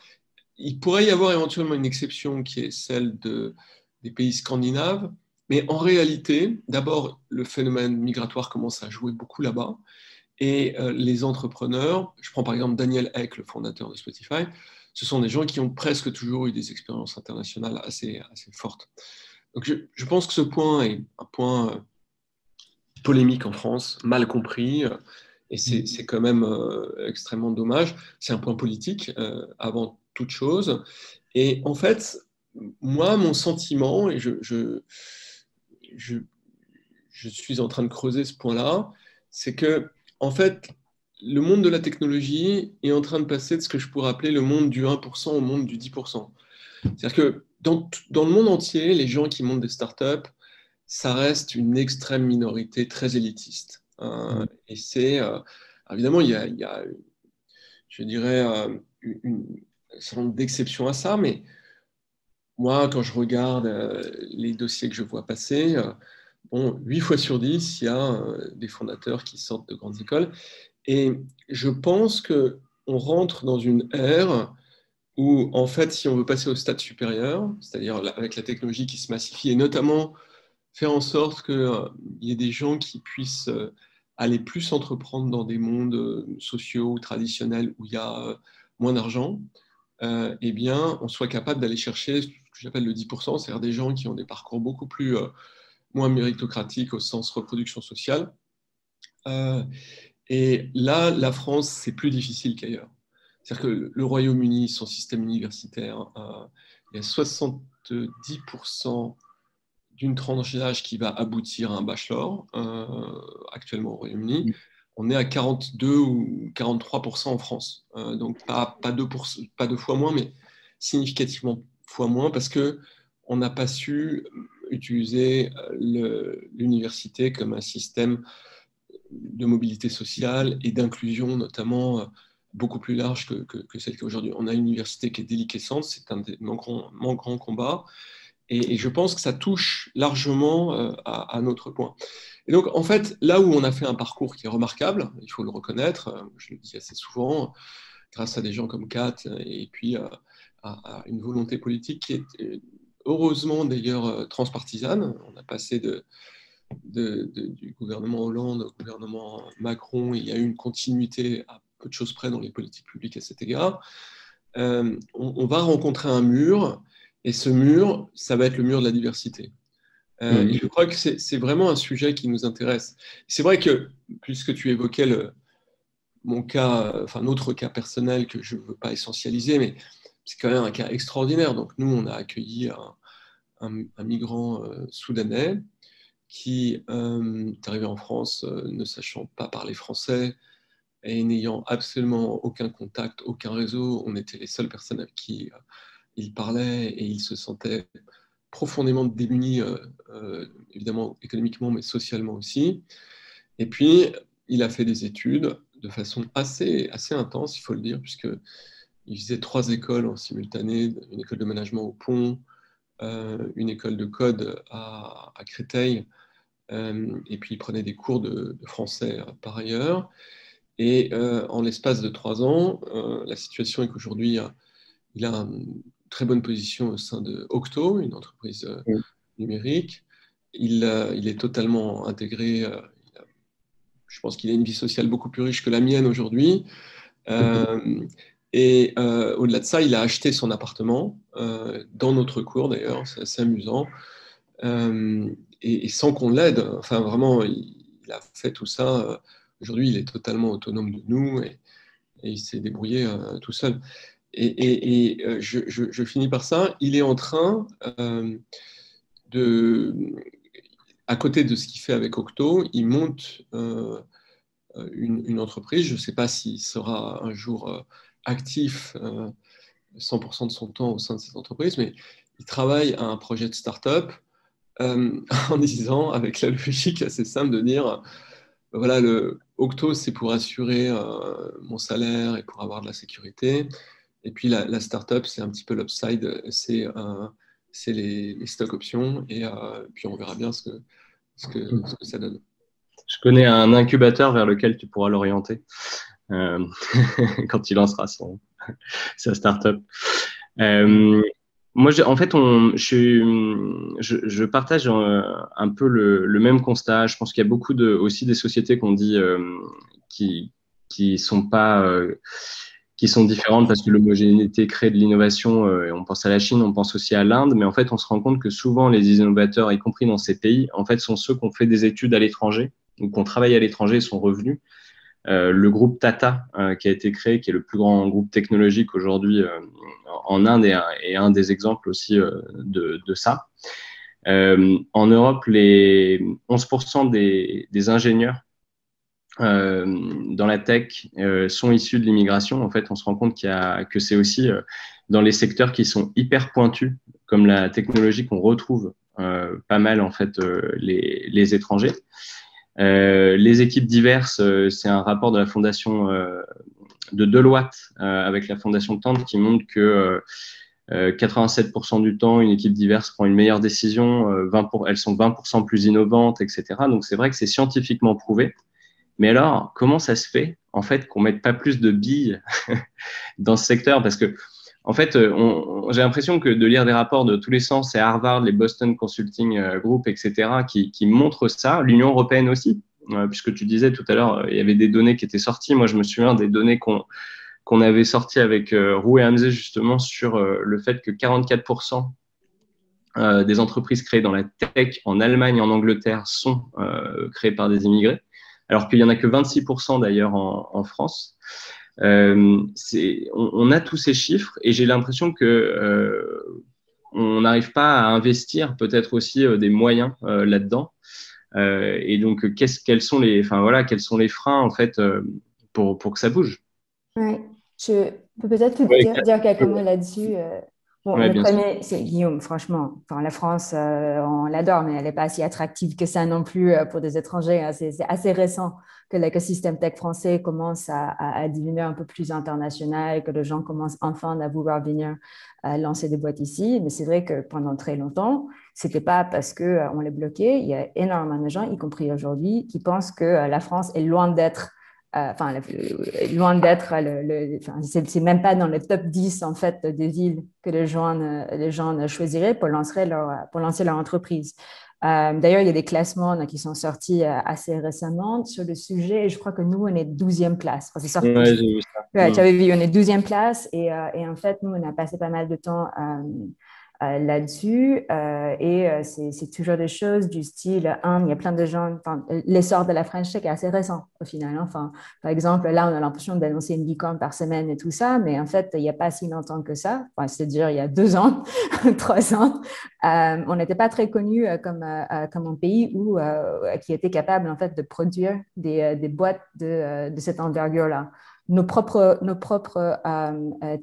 Il pourrait y avoir éventuellement une exception qui est celle des pays scandinaves, mais en réalité, d'abord, le phénomène migratoire commence à jouer beaucoup là-bas, et les entrepreneurs, je prends par exemple Daniel Ek, le fondateur de Spotify, ce sont des gens qui ont presque toujours eu des expériences internationales assez fortes. Donc je pense que ce point est un point polémique en France, mal compris, et c'est quand même extrêmement dommage. C'est un point politique avant toute chose. Et en fait, moi, mon sentiment, et je suis en train de creuser ce point-là, c'est que, en fait, le monde de la technologie est en train de passer de ce que je pourrais appeler le monde du 1% au monde du 10%. C'est-à-dire que dans le monde entier, les gens qui montent des startups, ça reste une extrême minorité très élitiste. Et c'est, évidemment, il y a je dirais, un certain nombre d'exceptions à ça, mais moi, quand je regarde les dossiers que je vois passer, bon, 8 fois sur 10, il y a des fondateurs qui sortent de grandes écoles. Et je pense qu'on rentre dans une ère où, en fait, si on veut passer au stade supérieur, c'est-à-dire avec la technologie qui se massifie, et notamment faire en sorte qu'il y ait des gens qui puissent aller plus entreprendre dans des mondes sociaux ou traditionnels où il y a moins d'argent, eh bien, on soit capable d'aller chercher ce que j'appelle le 10%, c'est-à-dire des gens qui ont des parcours beaucoup plus moins méritocratiques au sens reproduction sociale. Et là, la France, c'est plus difficile qu'ailleurs. C'est-à-dire que le Royaume-Uni, son système universitaire, il y a 70% d'une tranche d'âge qui va aboutir à un bachelor, actuellement au Royaume-Uni. On est à 42 ou 43% en France. Donc pas 2 fois moins, mais significativement fois moins, parce qu'on n'a pas su utiliser l'université comme un système de mobilité sociale et d'inclusion, notamment beaucoup plus large que celle qu'aujourd'hui. On a une université qui est déliquescente, c'est un de nos grands combats. Et je pense que ça touche largement à notre point. Et donc, en fait, là où on a fait un parcours qui est remarquable, il faut le reconnaître, je le dis assez souvent, grâce à des gens comme Kat, et puis à une volonté politique qui est heureusement d'ailleurs transpartisane. On a passé du gouvernement Hollande au gouvernement Macron, il y a eu une continuité à peu de choses près dans les politiques publiques à cet égard. On va rencontrer un mur. Et ce mur, ça va être le mur de la diversité. Et je crois que c'est vraiment un sujet qui nous intéresse. C'est vrai que, puisque tu évoquais mon cas, enfin notre cas personnel que je ne veux pas essentialiser, mais c'est quand même un cas extraordinaire. Donc nous, on a accueilli un migrant soudanais qui est arrivé en France ne sachant pas parler français et n'ayant absolument aucun contact, aucun réseau. On était les seules personnes avec qui il parlait et il se sentait profondément démuni, évidemment économiquement, mais socialement aussi. Et puis, il a fait des études de façon assez intense, il faut le dire, puisqu'il faisait 3 écoles en simultané, une école de management au Pont, une école de code à Créteil, et puis il prenait des cours de français par ailleurs. Et en l'espace de 3 ans, la situation est qu'aujourd'hui, il a une très bonne position au sein de Octo, une entreprise numérique. Il est totalement intégré. Je pense qu'il a une vie sociale beaucoup plus riche que la mienne aujourd'hui. Et au-delà de ça, il a acheté son appartement dans notre cours d'ailleurs, c'est assez amusant. Et sans qu'on l'aide, enfin vraiment, il a fait tout ça. Aujourd'hui, il est totalement autonome de nous et il s'est débrouillé tout seul. Et je finis par ça. Il est en train à côté de ce qu'il fait avec Octo, il monte une entreprise. Je ne sais pas s'il sera un jour actif 100% de son temps au sein de cette entreprise, mais il travaille à un projet de start-up en disant, avec la logique assez simple de dire, voilà, le Octo, c'est pour assurer mon salaire et pour avoir de la sécurité. Et puis la start-up, c'est un petit peu l'upside, c'est c'est les stock options, et puis on verra bien ce que ça donne. Je connais un incubateur vers lequel tu pourras l'orienter quand il lancera sa startup. Moi, en fait, je partage un peu le même constat. Je pense qu'il y a beaucoup aussi des sociétés qu'on dit qui sont différentes parce que l'homogénéité crée de l'innovation. On pense à la Chine, on pense aussi à l'Inde, mais en fait, on se rend compte que souvent les innovateurs, y compris dans ces pays, en fait, sont ceux qui ont fait des études à l'étranger ou qui ont travaillé à l'étranger et sont revenus. Le groupe Tata, qui a été créé, qui est le plus grand groupe technologique aujourd'hui en Inde, est un des exemples aussi de ça. En Europe, les 11% des ingénieurs dans la tech sont issus de l'immigration. En fait, on se rend compte que c'est aussi dans les secteurs qui sont hyper pointus, comme la technologie, qu'on retrouve pas mal en fait les étrangers. Les équipes diverses, c'est un rapport de la fondation de Deloitte avec la fondation Tente qui montre que 87% du temps, une équipe diverse prend une meilleure décision, elles sont 20% plus innovantes, etc. Donc, c'est vrai que c'est scientifiquement prouvé. Mais alors, comment ça se fait, en fait, qu'on ne mette pas plus de billes dans ce secteur? Parce que, en fait, j'ai l'impression que de lire des rapports de tous les sens, c'est Harvard, les Boston Consulting Group, etc., qui montrent ça, l'Union européenne aussi, puisque tu disais tout à l'heure, il y avait des données qui étaient sorties. Moi, je me souviens des données qu'on avait sorties avec Roux et Hamzé, justement, sur le fait que 44% des entreprises créées dans la tech en Allemagne et en Angleterre sont créées par des immigrés, alors qu'il n'y en a que 26% d'ailleurs en France. On a tous ces chiffres et j'ai l'impression que on n'arrive pas à investir peut-être aussi des moyens là-dedans. Et donc, quels sont les freins en fait pour que ça bouge? Oui, je peux peut-être dire quelques mots là-dessus. Bon, Ouais, le premier, c'est Guillaume, franchement. Enfin, la France, on l'adore, mais elle n'est pas si attractive que ça non plus pour des étrangers. Hein. C'est assez récent que l'écosystème tech français commence à devenir un peu plus international, que les gens commencent enfin à vouloir venir lancer des boîtes ici. Mais c'est vrai que pendant très longtemps, ce n'était pas parce qu'on les bloquait. Il y a énormément de gens, y compris aujourd'hui, qui pensent que la France est loin d'être loin d'être, c'est même pas dans le top 10 en fait des villes que les gens choisiraient pour lancer leur entreprise. D'ailleurs, il y a des classements qui sont sortis assez récemment sur le sujet et je crois que nous, on est 12e place. Enfin, c'est sorti. Ouais, j'ai vu ça. Ouais, tu avais vu, on est 12e place et en fait, nous, on a passé pas mal de temps là-dessus et c'est toujours des choses du style il y a plein de gens, l'essor de la French Tech est assez récent au final, enfin, par exemple là on a l'impression d'annoncer une licorne par semaine et tout ça, mais en fait il n'y a pas si longtemps que ça, c'est-à-dire il y a 2 ans 3 ans, on n'était pas très connu comme un pays qui était capable en fait de produire des boîtes de cette envergure-là. Nos propres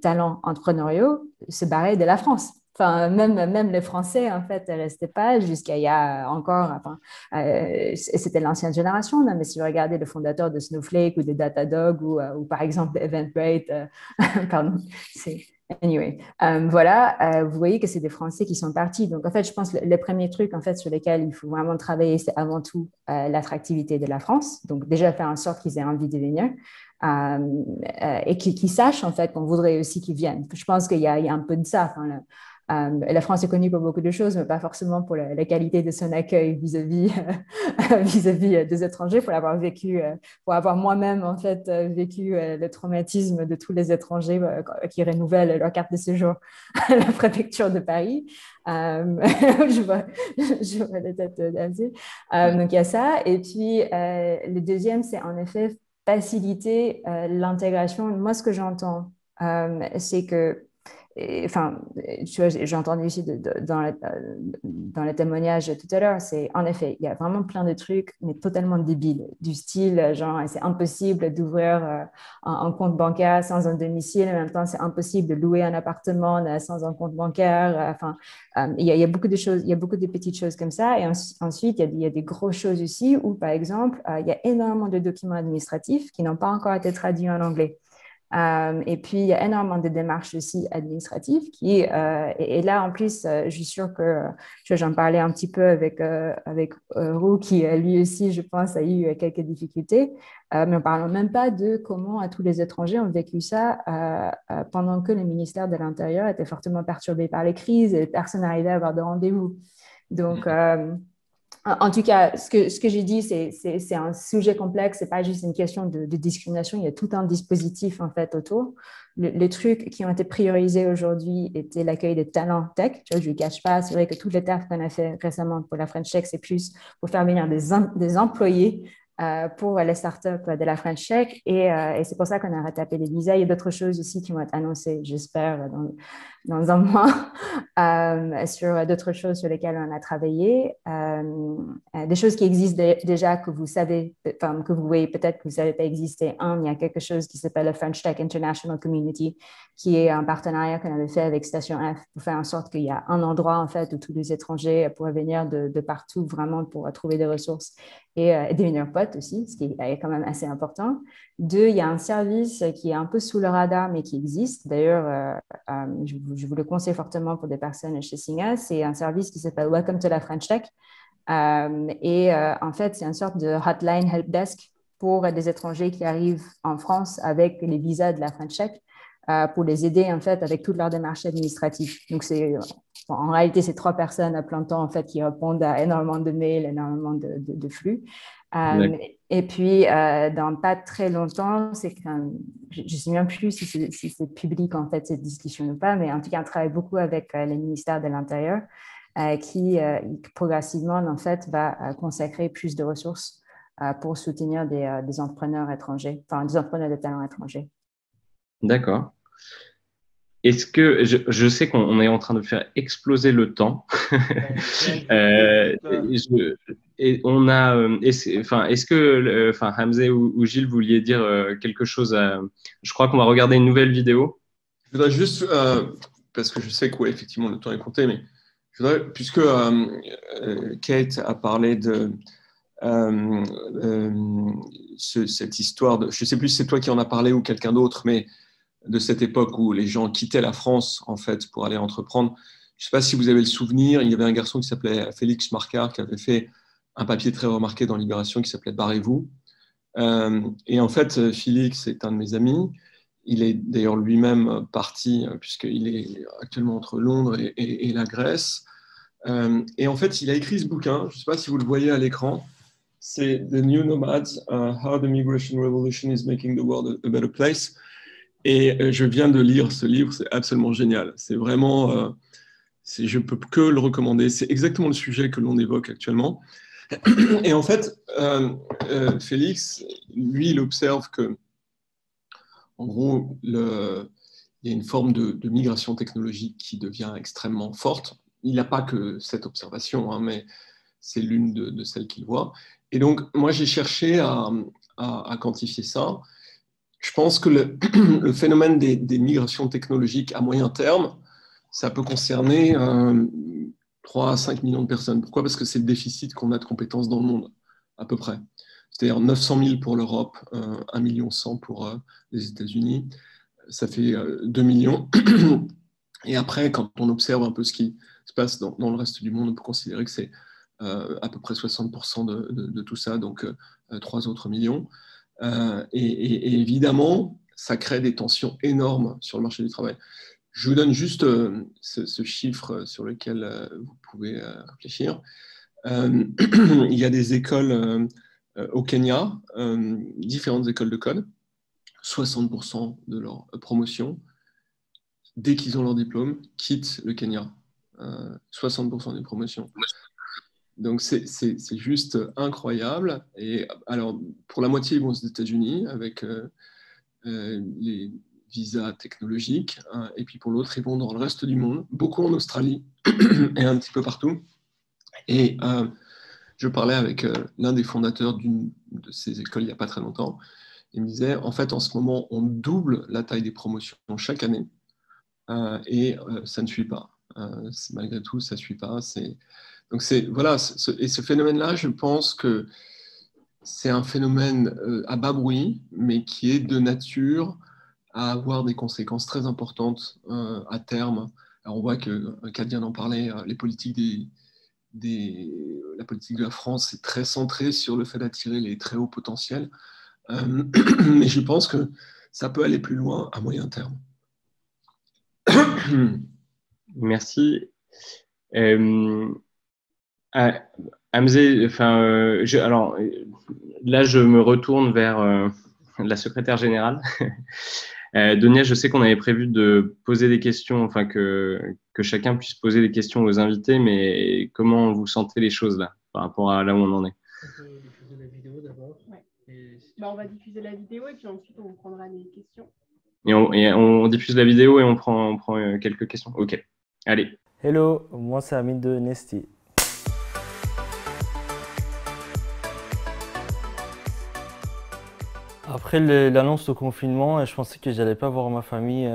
talents entrepreneuriaux se barraient de la France. Enfin, même les Français, en fait, ne restaient pas jusqu'à il y a encore, c'était l'ancienne génération, non, mais si vous regardez le fondateur de Snowflake ou de Datadog ou par exemple Eventbrite, pardon, anyway, voilà, vous voyez que c'est des Français qui sont partis. Donc, en fait, je pense que le premier truc, en fait, sur lesquels il faut vraiment travailler, c'est avant tout l'attractivité de la France. Donc, déjà faire en sorte qu'ils aient envie de venir. Et qu'ils sachent, en fait, qu'on voudrait aussi qu'ils viennent. Je pense qu'il y a un peu de ça. Enfin, la France est connue pour beaucoup de choses, mais pas forcément pour la qualité de son accueil vis-à-vis des étrangers, pour avoir vécu, pour avoir moi-même en fait vécu le traumatisme de tous les étrangers qui renouvellent leur carte de séjour à la préfecture de Paris. Je vois la tête d'Azé. Donc il y a ça. Et puis le deuxième, c'est en effet faciliter l'intégration. Moi, ce que j'entends, c'est que enfin, tu vois, j'ai entendu ici dans le témoignage tout à l'heure, c'est en effet, il y a vraiment plein de trucs, mais totalement débiles, du style, genre, c'est impossible d'ouvrir un compte bancaire sans un domicile, en même temps, c'est impossible de louer un appartement sans un compte bancaire. Enfin, il y a beaucoup de choses, il y a beaucoup de petites choses comme ça. Et ensuite, il y a des grosses choses aussi où, par exemple, il y a énormément de documents administratifs qui n'ont pas encore été traduits en anglais. Et puis, il y a énormément de démarches aussi administratives et là, en plus, je suis sûre que j'en parlais un petit peu avec Roux, qui lui aussi, je pense, a eu quelques difficultés. Mais on ne parle même pas de comment tous les étrangers ont vécu ça pendant que le ministère de l'Intérieur était fortement perturbé par les crises et personne n'arrivait à avoir de rendez-vous. Donc, en tout cas, ce que j'ai dit, c'est un sujet complexe, ce n'est pas juste une question de discrimination, il y a tout un dispositif en fait autour. Les trucs qui ont été priorisés aujourd'hui étaient l'accueil des talents tech. Je ne le cache pas, c'est vrai que toutes les tafs qu'on a fait récemment pour la French Tech, c'est plus pour faire venir des employés pour les startups de la French Tech et c'est pour ça qu'on a retapé les visas. Il y a d'autres choses aussi qui vont être annoncées, j'espère, dans un mois sur d'autres choses sur lesquelles on a travaillé. Des choses qui existent déjà que vous savez, enfin, que vous voyez peut-être que vous ne savez pas exister. Il y a quelque chose qui s'appelle le French Tech International Community, qui est un partenariat qu'on avait fait avec Station F pour faire en sorte qu'il y a un endroit en fait où tous les étrangers pourraient venir de partout vraiment pour trouver des ressources et devenir potes aussi, ce qui est quand même assez important. 2, il y a un service qui est un peu sous le radar, mais qui existe. D'ailleurs, je vous le conseille fortement pour des personnes chez Singa. C'est un service qui s'appelle Welcome to la French Tech. En fait, c'est une sorte de hotline helpdesk pour des étrangers qui arrivent en France avec les visas de la French Tech pour les aider en fait avec toutes leurs démarches administratives. Donc, en réalité, c'est 3 personnes à plein temps en fait qui répondent à énormément de mails, énormément de flux. Et puis, dans pas très longtemps, je ne sais même plus si c'est public en fait cette discussion ou pas, mais en tout cas, on travaille beaucoup avec les ministères de l'Intérieur qui progressivement en fait va consacrer plus de ressources pour soutenir des entrepreneurs étrangers, enfin des entrepreneurs de talents étrangers. D'accord. Est-ce que je sais qu'on est en train de faire exploser le temps et on a est-ce que Hamza ou Gilles vouliez dire quelque chose je crois qu'on va regarder une nouvelle vidéo. Je voudrais juste parce que je sais que effectivement le temps est compté, mais je voudrais, puisque Kate a parlé de cette histoire de, je ne sais plus si c'est toi qui en as parlé ou quelqu'un d'autre, mais de cette époque où les gens quittaient la France en fait pour aller entreprendre. Je ne sais pas si vous avez le souvenir, il y avait un garçon qui s'appelait Félix Marcard qui avait fait un papier très remarqué dans Libération qui s'appelait Barrez-vous. Et en fait, Félix est un de mes amis. Il est d'ailleurs lui-même parti puisqu'il est actuellement entre Londres et la Grèce. Et en fait, il a écrit ce bouquin. Je ne sais pas si vous le voyez à l'écran. C'est The New Nomads, How the Migration Revolution is Making the World a Better Place. Et je viens de lire ce livre, c'est absolument génial. C'est vraiment, je ne peux que le recommander. C'est exactement le sujet que l'on évoque actuellement. Et en fait, Félix, lui, il observe que, en gros, il y a une forme de migration technologique qui devient extrêmement forte. Il n'a pas que cette observation, hein, mais c'est l'une de celles qu'il voit. Et donc, moi, j'ai cherché à quantifier ça. Je pense que le phénomène des migrations technologiques à moyen terme, ça peut concerner 3 à 5 millions de personnes. Pourquoi ? Parce que c'est le déficit qu'on a de compétences dans le monde, à peu près. C'est-à-dire 900 000 pour l'Europe, 1,1 million pour les États-Unis. Ça fait 2 millions. Et après, quand on observe un peu ce qui se passe dans le reste du monde, on peut considérer que c'est à peu près 60% de tout ça, donc 3 autres millions. Et évidemment, ça crée des tensions énormes sur le marché du travail. Je vous donne juste ce chiffre sur lequel vous pouvez réfléchir. Il y a des écoles au Kenya, différentes écoles de code, 60% de leur promotion, dès qu'ils ont leur diplôme, quittent le Kenya. 60% des promotions. Donc, c'est juste incroyable. Et alors, pour la moitié, ils vont aux États-Unis avec les visas technologiques. Et puis, pour l'autre, ils vont dans le reste du monde, beaucoup en Australie et un petit peu partout. Et je parlais avec l'un des fondateurs d'une de ces écoles il n'y a pas très longtemps. Il me disait, en fait, en ce moment, on double la taille des promotions chaque année. Et ça ne suit pas. Malgré tout, ça ne suit pas. Donc, voilà, et ce phénomène-là, je pense que c'est un phénomène à bas bruit, mais qui est de nature à avoir des conséquences très importantes à terme. Alors on voit que Kat vient d'en parler, la politique de la France est très centrée sur le fait d'attirer les très hauts potentiels, mais je pense que ça peut aller plus loin à moyen terme. Merci. Hamzé, alors là, je me retourne vers la secrétaire générale. Donia, je sais qu'on avait prévu de poser des questions, enfin que chacun puisse poser des questions aux invités, mais comment vous sentez les choses là, par rapport à là où on en est? On peut diffuser la vidéo d'abord. Ouais. On va diffuser la vidéo et puis ensuite on prendra les questions. Et on diffuse la vidéo et on prend quelques questions. Ok, allez. Hello, moi c'est Amine de Nesty. Après l'annonce de confinement, je pensais que j'allais pas voir ma famille,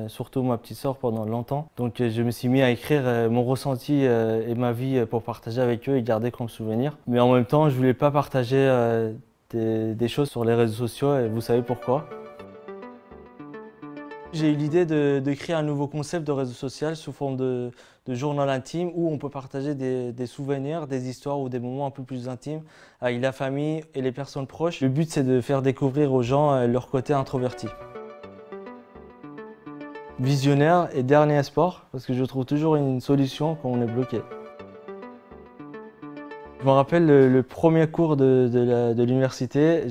surtout ma petite sœur, pendant longtemps. Donc je me suis mis à écrire mon ressenti et ma vie pour partager avec eux et garder comme souvenir. Mais en même temps, je voulais pas partager des choses sur les réseaux sociaux et vous savez pourquoi. J'ai eu l'idée de créer un nouveau concept de réseau social sous forme de journal intime où on peut partager des souvenirs, des histoires ou des moments un peu plus intimes avec la famille et les personnes proches. Le but, c'est de faire découvrir aux gens leur côté introverti. Visionnaire et dernier espoir, parce que je trouve toujours une solution quand on est bloqué. Je me rappelle le premier cours de l'université.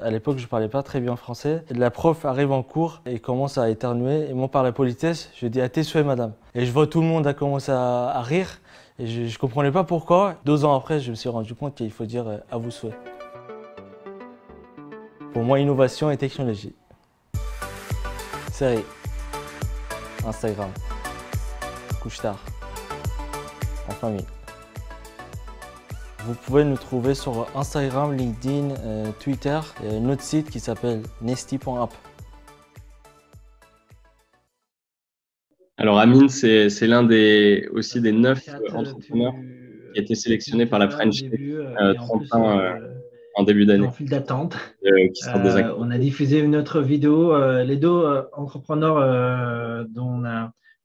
À l'époque, je ne parlais pas très bien français. La prof arrive en cours et commence à éternuer. Et moi, par la politesse, je dis « à tes souhaits, madame ». Et je vois tout le monde a commencé à rire. Et je ne comprenais pas pourquoi. 2 ans après, je me suis rendu compte qu'il faut dire « à vos souhaits ». Pour moi, innovation et technologie. Série. Instagram. Couche-tard. En famille. Vous pouvez nous trouver sur Instagram, LinkedIn, Twitter et notre site qui s'appelle nesty.app. Alors Amine, c'est l'un aussi des 9 entrepreneurs qui a été sélectionné par la French Tech 30 ans en début d'année. En file d'attente. On a diffusé une autre vidéo. Les 2 entrepreneurs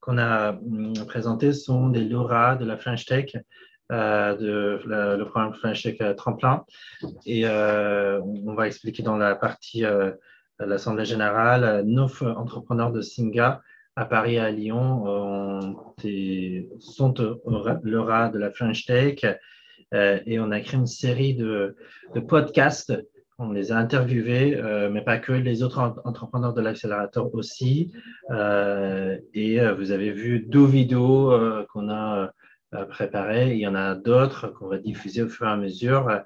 qu'on a présentés sont des lauréats de la French Tech. Le programme French Tech Tremplin. Et on va expliquer dans la partie l'Assemblée générale, 9 entrepreneurs de Singa à Paris et à Lyon sont lauréats de la French Tech. Et on a créé une série de podcasts. On les a interviewés, mais pas que, les autres entrepreneurs de l'accélérateur aussi. Et vous avez vu 2 vidéos qu'on a préparées. Il y en a d'autres qu'on va diffuser au fur et à mesure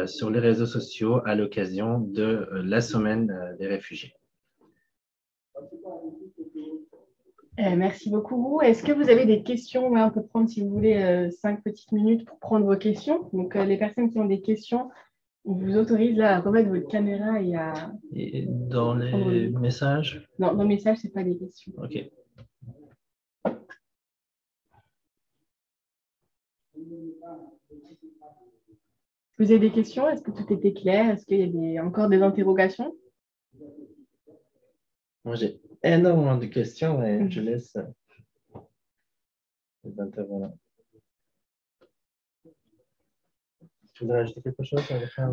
sur les réseaux sociaux à l'occasion de la semaine des réfugiés. Merci beaucoup. Est-ce que vous avez des questions? On peut prendre, si vous voulez, 5 petites minutes pour prendre vos questions. Donc, les personnes qui ont des questions, on vous autorise là à remettre votre caméra et à… Et dans les messages? Non, dans les messages, ce n'est pas des questions. OK. Vous avez des questions? Est-ce que tout était clair? Est-ce qu'il y a encore des interrogations? Moi, j'ai énormément de questions, mais je laisse les intervenants. Tu voudrais ajouter quelque chose?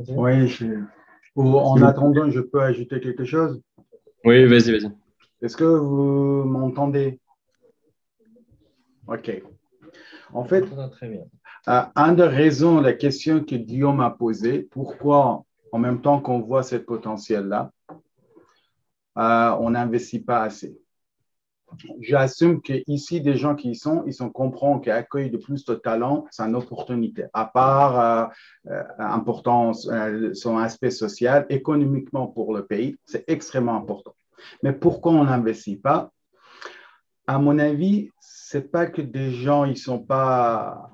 Oui, en attendant, je peux ajouter quelque chose? Oui, vas-y. Est-ce que vous m'entendez? OK. En fait, très bien. une des raisons, la question que Guillaume a posée, pourquoi en même temps qu'on voit ce potentiel-là, on n'investit pas assez. J'assume qu'ici, des gens qui y sont, ils comprennent qu'accueillir de plus de talents, c'est une opportunité. À part importance, son aspect social, économiquement pour le pays, c'est extrêmement important. Mais pourquoi on n'investit pas? À mon avis, ce n'est pas que des gens ils sont pas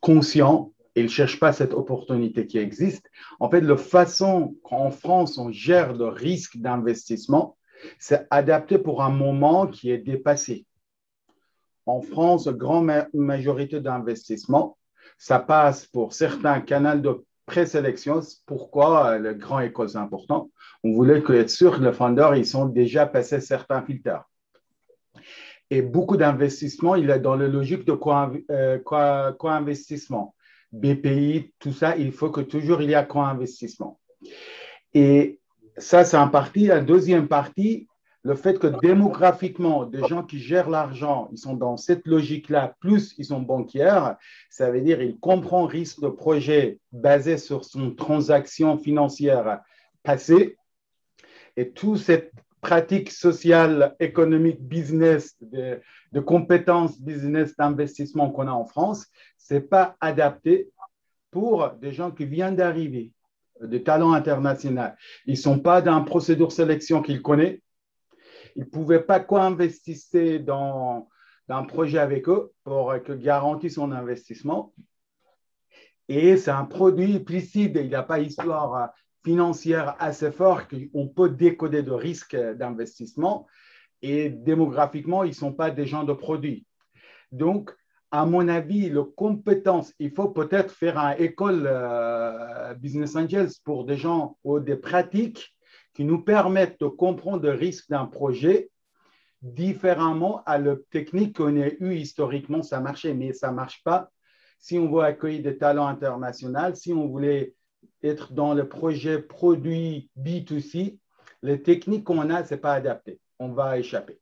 conscients, ils ne cherchent pas cette opportunité qui existe. En fait, la façon qu'en France, on gère le risque d'investissement, c'est adapté pour un moment qui est dépassé. En France, la grande majorité d'investissement, ça passe pour certains canaux de présélection. Pourquoi le grand école, c'est important? On voulait être sûr que les fondeurs, ils sont déjà passés certains filtres. Et beaucoup d'investissements, il est dans la logique de co-investissement. BPI, tout ça, il faut que toujours il y a co-investissement. Et ça, c'est un parti. La deuxième partie, le fait que démographiquement, des gens qui gèrent l'argent, ils sont dans cette logique-là, plus ils sont banquiers, ça veut dire qu'ils comprennent le risque de projet basé sur son transaction financière passée. Et toute cette pratique sociale, économique, business, de compétences business, d'investissement qu'on a en France, ce n'est pas adapté pour des gens qui viennent d'arriver, des talents internationaux. Ils ne sont pas dans une procédure de sélection qu'ils connaissent. Ils ne pouvaient pas co-investir dans un projet avec eux pour que garantir son investissement. Et c'est un produit implicite, il n'y a pas d'histoire financière assez forte qu'on peut décoder de risques d'investissement. Et démographiquement, ils ne sont pas des gens de produits. Donc, à mon avis, les compétences, il faut peut-être faire une école Business Angels pour des gens ou des pratiques qui nous permettent de comprendre le risque d'un projet différemment à la technique qu'on a eue historiquement, ça marchait, mais ça ne marche pas. Si on veut accueillir des talents internationaux, si on voulait être dans le projet produit B2C, les techniques qu'on a, ce n'est pas adapté. On va échapper.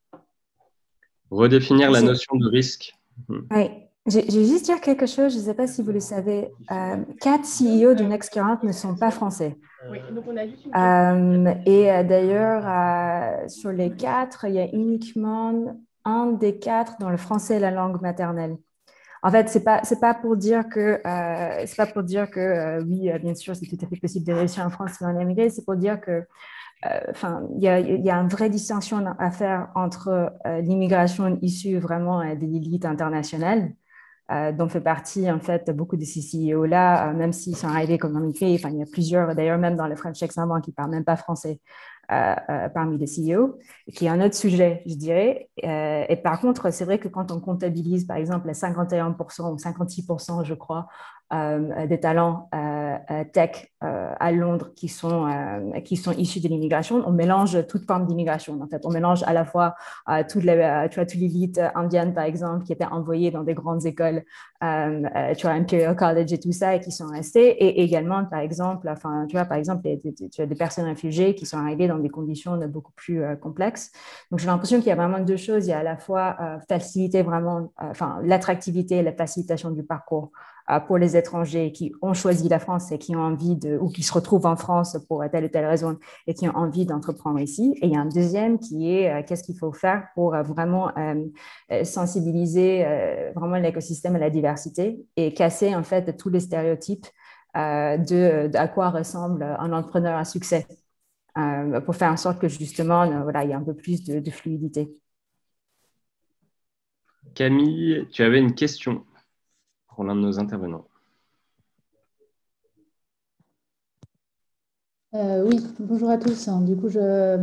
Redéfinir la notion de risque. Oui, je vais juste dire quelque chose, je ne sais pas si vous le savez. 4 CEO du Next 40 ne sont pas français. Oui, donc on a juste une et d'ailleurs, sur les 4, il y a uniquement un des 4 dont le français est la langue maternelle. En fait, c'est pas pour dire que oui, bien sûr, c'est tout à fait possible de réussir en France si on est immigré. C'est pour dire que il y a une vraie distinction à faire entre l'immigration issue vraiment de l'élite internationale, dont fait partie en fait beaucoup de ces CEO-là, même s'ils sont arrivés comme immigrés. Enfin, il y a plusieurs, d'ailleurs même dans le French Exam qui ne parlent même pas français parmi les CEO, qui est un autre sujet, je dirais. Et par contre, c'est vrai que quand on comptabilise, par exemple, les 51% ou 56%, je crois, des talents tech à Londres qui sont issus de l'immigration, on mélange toute forme d'immigration. En fait, on mélange à la fois toute l'élite indienne, par exemple, qui était envoyée dans des grandes écoles, Imperial College et tout ça, et qui sont restés, et également, par exemple, tu as des personnes réfugiées qui sont arrivées dans des conditions beaucoup plus complexes. Donc, j'ai l'impression qu'il y a vraiment deux choses. Il y a à la fois faciliter vraiment, l'attractivité et la facilitation du parcours pour les étrangers qui ont choisi la France et qui ont envie ou qui se retrouvent en France pour telle ou telle raison et qui ont envie d'entreprendre ici. Et il y a un deuxième qui est qu'est-ce qu'il faut faire pour vraiment sensibiliser vraiment l'écosystème à la diversité et casser en fait tous les stéréotypes à quoi ressemble un entrepreneur à succès pour faire en sorte que justement, il y a un peu plus de fluidité. Camille, tu avais une question pour l'un de nos intervenants. Oui, bonjour à tous. Du coup, je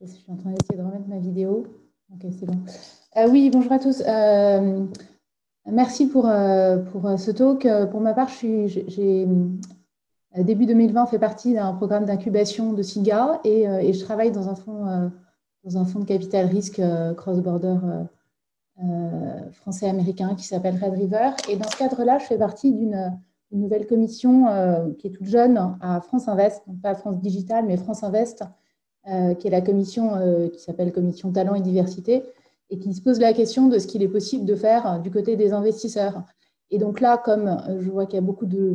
suis en train d'essayer de remettre ma vidéo. Ok, c'est bon. Oui, bonjour à tous. Merci pour ce talk. Pour ma part, j'ai début 2020 fait partie d'un programme d'incubation de SIGA et je travaille dans un fonds de capital risque cross-border français-américain qui s'appelle Red River. Et dans ce cadre-là, je fais partie d'une nouvelle commission qui est toute jeune à France Invest, donc pas France Digital, mais France Invest, qui est la commission qui s'appelle Commission Talent et Diversité, et qui se pose la question de ce qu'il est possible de faire du côté des investisseurs. Et donc là, comme je vois qu'il y a beaucoup de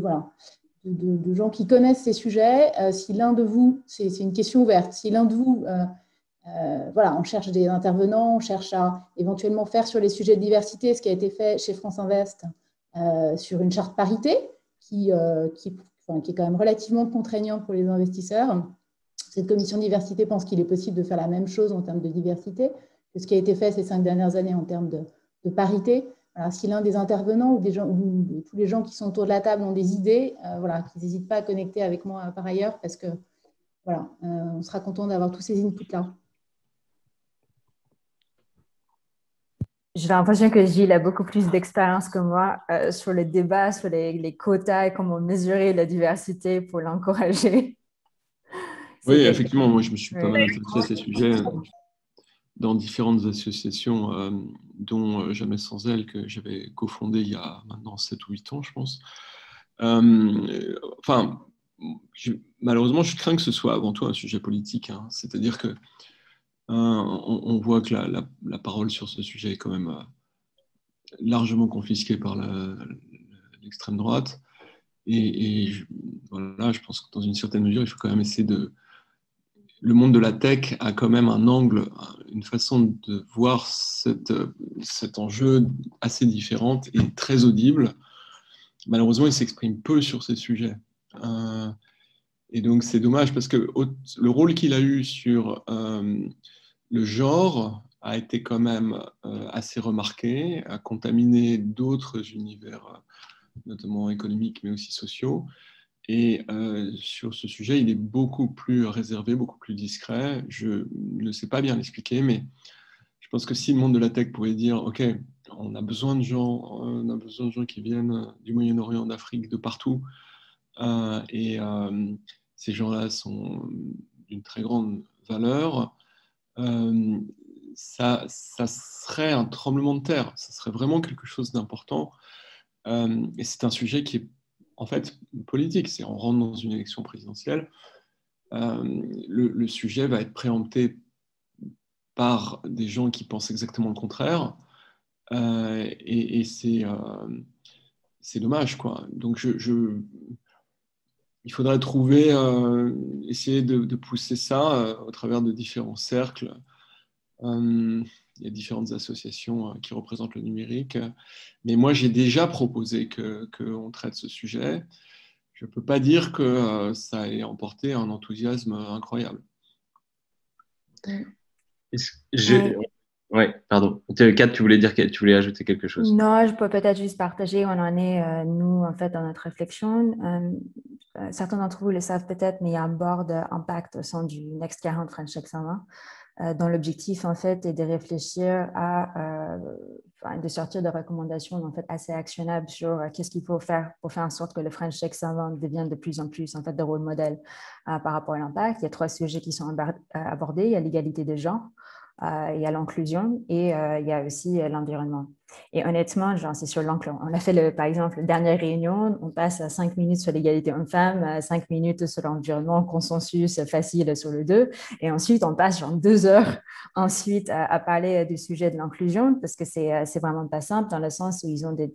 gens qui connaissent ces sujets, si l'un de vous, c'est une question ouverte, si l'un de vous... on cherche des intervenants, on cherche à éventuellement faire sur les sujets de diversité ce qui a été fait chez France Invest sur une charte parité qui est quand même relativement contraignant pour les investisseurs. Cette commission diversité pense qu'il est possible de faire la même chose en termes de diversité que ce qui a été fait ces 5 dernières années en termes de parité. Alors, si l'un des intervenants ou tous les gens qui sont autour de la table ont des idées, qu'ils n'hésitent pas à connecter avec moi par ailleurs parce que on sera content d'avoir tous ces inputs-là. J'ai l'impression que Gilles a beaucoup plus d'expérience que moi sur le débat, sur les quotas et comment mesurer la diversité pour l'encourager. Oui, effectivement, moi je me suis pas Oui. mal intéressé à ces sujets dans différentes associations, dont Jamais sans elle, que j'avais cofondé il y a maintenant 7 ou 8 ans, je pense. Enfin, malheureusement, je crains que ce soit avant tout un sujet politique. Hein. C'est-à-dire que on voit que la parole sur ce sujet est quand même largement confisquée par l'extrême droite. Et voilà, je pense que dans une certaine mesure, il faut quand même essayer de... Le monde de la tech a quand même un angle, une façon de voir cet enjeu assez différente et très audible. Malheureusement, il s'exprime peu sur ces sujets. Et donc, c'est dommage parce que le rôle qu'il a eu sur le genre a été quand même assez remarqué, a contaminé d'autres univers, notamment économiques, mais aussi sociaux. Et sur ce sujet, il est beaucoup plus réservé, beaucoup plus discret. Je ne sais pas bien l'expliquer, mais je pense que si le monde de la tech pouvait dire, OK, on a besoin de gens qui viennent du Moyen-Orient, d'Afrique, de partout, et ces gens-là sont d'une très grande valeur, ça serait un tremblement de terre, ça serait vraiment quelque chose d'important. Et c'est un sujet qui est en fait politique. C'est on rentre dans une élection présidentielle, le sujet va être préempté par des gens qui pensent exactement le contraire, et c'est dommage, quoi. Donc il faudrait trouver, essayer de pousser ça au travers de différents cercles. Il y a différentes associations qui représentent le numérique. Mais moi, j'ai déjà proposé qu'on traite ce sujet. Je ne peux pas dire que ça ait emporté un enthousiasme incroyable. Oui, pardon. Kat, tu voulais ajouter quelque chose? Non, je peux peut-être juste partager où on en est, nous, en fait, dans notre réflexion. Certains d'entre vous le savent peut-être, mais il y a un board impact au sein du Next 40 French Tech 120, dont l'objectif, en fait, est de réfléchir de sortir de recommandations, en fait, assez actionnables sur qu'est-ce qu'il faut faire pour faire en sorte que le French Tech 120 devienne de plus en plus, en fait, de rôle modèle par rapport à l'impact. Il y a 3 sujets qui sont abordés. Il y a l'égalité des genres, il y a l'inclusion et il y a aussi l'environnement. Et honnêtement, c'est sur l'enclos. On a fait, par exemple, la dernière réunion, on passe à 5 minutes sur l'égalité homme-femme, 5 minutes sur l'environnement, consensus facile sur le 2. Et ensuite, on passe 2 heures ensuite à parler du sujet de l'inclusion parce que c'est vraiment pas simple dans le sens où ils ont des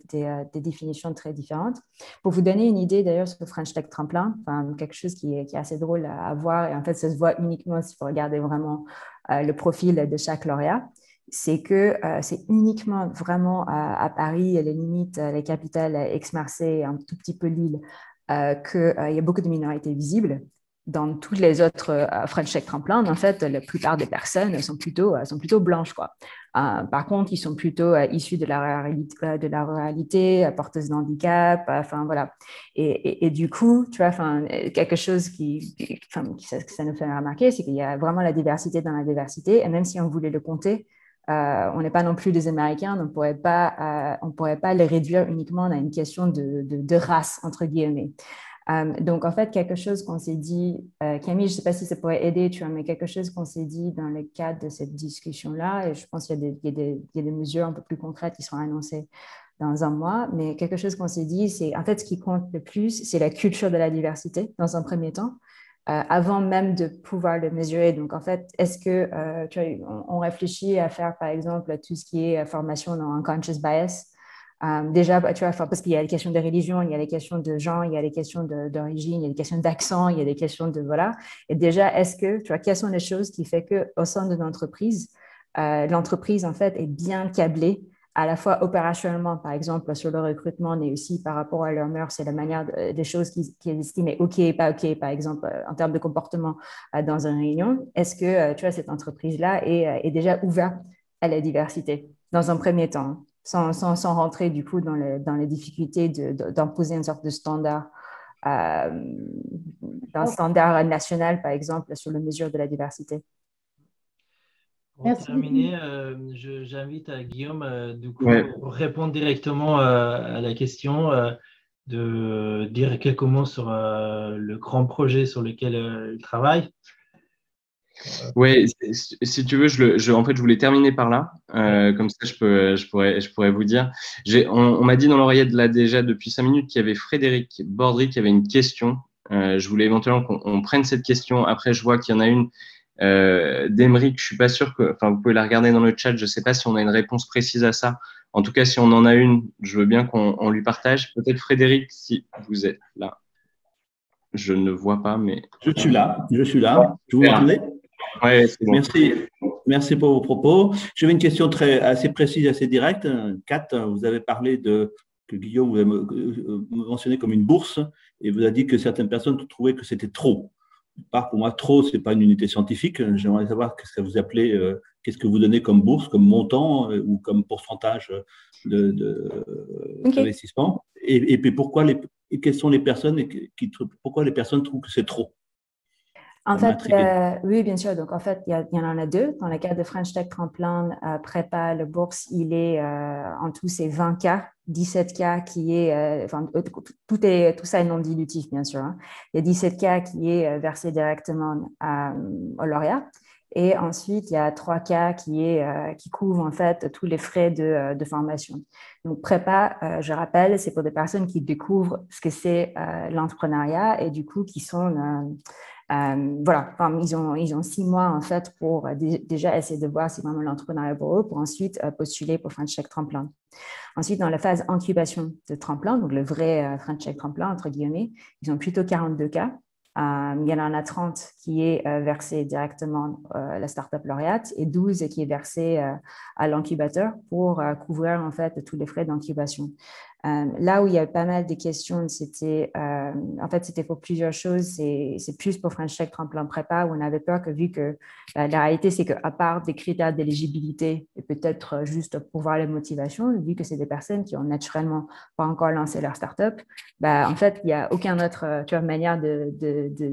définitions très différentes. Pour vous donner une idée d'ailleurs sur le French Tech Tremplin, quelque chose qui est assez drôle à voir, et en fait, ça se voit uniquement si vous regardez vraiment le profil de chaque lauréat, c'est que c'est uniquement vraiment à Paris, les limites, les capitales, Aix-Marseille, un tout petit peu Lille, qu'il y a beaucoup de minorités visibles. Dans toutes les autres French Tech Tremplin, en fait, la plupart des personnes sont plutôt blanches, quoi. Par contre, ils sont plutôt issus de la ruralité, porteuses de handicap, voilà. Et du coup, tu vois, quelque chose ça nous fait remarquer, c'est qu'il y a vraiment la diversité dans la diversité, et même si on voulait le compter, on n'est pas non plus des Américains, on ne pourrait pas les réduire uniquement à une question de race, entre guillemets. Donc, en fait, quelque chose qu'on s'est dit, Camille, je ne sais pas si ça pourrait aider, tu vois, mais quelque chose qu'on s'est dit dans le cadre de cette discussion-là, et je pense qu'il y a des mesures un peu plus concrètes qui seront annoncées dans un mois, mais quelque chose qu'on s'est dit, c'est en fait ce qui compte le plus, c'est la culture de la diversité dans un premier temps, avant même de pouvoir le mesurer. Donc, en fait, est-ce que tu vois, on réfléchit à faire, par exemple, tout ce qui est formation dans unconscious bias? Déjà, tu vois, parce qu'il y a les questions de religion, il y a les questions de genre, il y a les questions d'origine, il y a les questions d'accent, il y a des questions de voilà. Et déjà, est-ce que, tu vois, quelles sont les choses qui font qu'au sein de l'entreprise, l'entreprise, en fait, est bien câblée à la fois opérationnellement, par exemple, sur le recrutement, mais aussi par rapport à leur mœurs et la manière des choses qui estiment OK et pas OK, par exemple, en termes de comportement dans une réunion. Est-ce que, tu vois, cette entreprise-là est déjà ouverte à la diversité dans un premier temps, sans rentrer, du coup, dans les difficultés d'imposer une sorte de standard, d'un standard national, par exemple, sur la mesure de la diversité? Pour Merci terminer, j'invite Guillaume du coup, Ouais. pour répondre directement à la question, de dire quelques mots sur le grand projet sur lequel il travaille. Ouais, si tu veux, en fait, je voulais terminer par là. Comme ça, je pourrais vous dire. On m'a dit dans l'oreillette là déjà depuis 5 minutes qu'il y avait Frédéric Bordry qui avait une question. Je voulais éventuellement qu'on prenne cette question. Après, je vois qu'il y en a une d'Emeric. Je suis pas sûr que. Enfin, vous pouvez la regarder dans le chat. Je sais pas si on a une réponse précise à ça. En tout cas, si on en a une, je veux bien qu'on lui partage. Peut-être Frédéric, si vous êtes là. Je ne vois pas, mais. Je suis là. Vous m'entendez? Ouais, c'est bon. Merci pour vos propos. J'avais une question assez précise, assez directe. Kat, vous avez parlé que Guillaume vous avez mentionné comme une bourse et vous a dit que certaines personnes trouvaient que c'était trop. Pour moi, trop, ce n'est pas une unité scientifique. J'aimerais savoir qu'est-ce que vous appelez, qu'est-ce que vous donnez comme bourse, comme montant ou comme pourcentage d'investissement. Et puis quelles sont les personnes pourquoi les personnes trouvent que c'est trop? En fait, oui, bien sûr. Donc, en fait, il y en a deux. Dans le cas de French Tech Tremplin, prépa, le bourse, il est en tout, c'est 20K, 17K qui est, tout ça est non dilutif, bien sûr. Hein. Il y a 17K qui est versé directement au lauréat. Et ensuite, il y a 3K qui couvre en fait tous les frais de formation. Donc, prépa, je rappelle, c'est pour des personnes qui découvrent ce que c'est l'entrepreneuriat et du coup, qui sont… voilà, ils ont 6 mois en fait pour déjà essayer de voir si vraiment l'entrepreneuriat pour eux, pour ensuite postuler pour French Tech Tremplin. Ensuite, dans la phase incubation de Tremplin, donc le vrai French Tech Tremplin, entre guillemets, ils ont plutôt 42 cas. Il y en a 30 qui est versé directement à la startup lauréate et 12 qui est versé à l'incubateur pour couvrir en fait tous les frais d'incubation. Là où il y a pas mal de questions, c'était pour plusieurs choses. C'est plus pour French Tech Tremplin Prépa où on avait peur que vu que la réalité, c'est qu'à part des critères d'éligibilité et peut-être juste pour voir les motivations, vu que c'est des personnes qui ont naturellement pas encore lancé leur startup, en fait, il n'y a aucune autre manière de